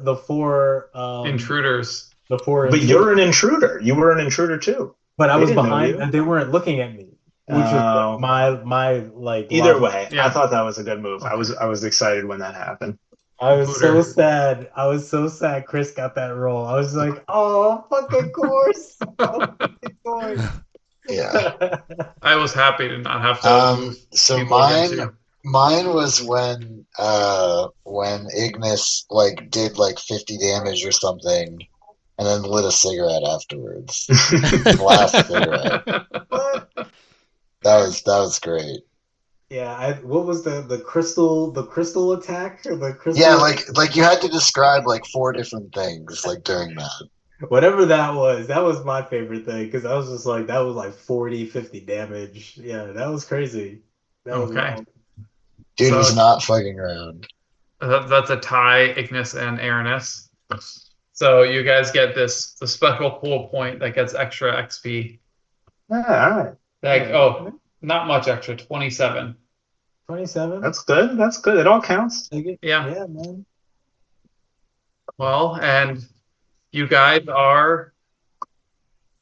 Intruders. the four. But you're an intruder. You were an intruder too. But I They was didn't know behind, you. and they weren't looking at me, which Oh. was my like. Either love. way, Yeah. I thought that was a good move. I was excited when that happened. I was so Booter. sad. I was so sad. Chris got that role. I was like, oh, fucking course, oh, fucking course. Yeah. I was happy to not have to move So people against you. mine was when Ignis like did like 50 damage or something, and then lit a cigarette afterwards. Last cigarette. What? That was great. Yeah, what was the crystal attack or the crystal? Yeah, like you had to describe like 4 different things like during that. whatever that was my favorite thing because I was just like that was like 40, 50 damage. Yeah, that was crazy. That was Okay. wild. Dude So- was not fucking around. That's a tie, Ignis and Aranis. So you guys get the special cool point that gets extra XP. Yeah, all right. Not much extra, 27. 27. That's good. That's good. It all counts. Take it. Yeah. Yeah, man. Well, and you guys are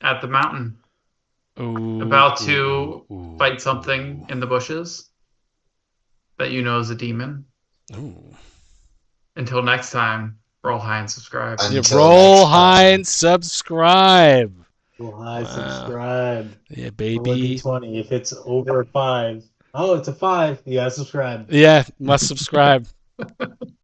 at the mountain, Ooh, about to ooh, fight something in the bushes that you know is a demon. Ooh. Until next time, roll high and subscribe. And- Yeah, Until roll next high time. and subscribe. Well, hi, Wow. subscribe. Yeah, Baby. baby. 20. If it's over 5. Oh, it's a 5. You gotta subscribe. Yeah, must subscribe.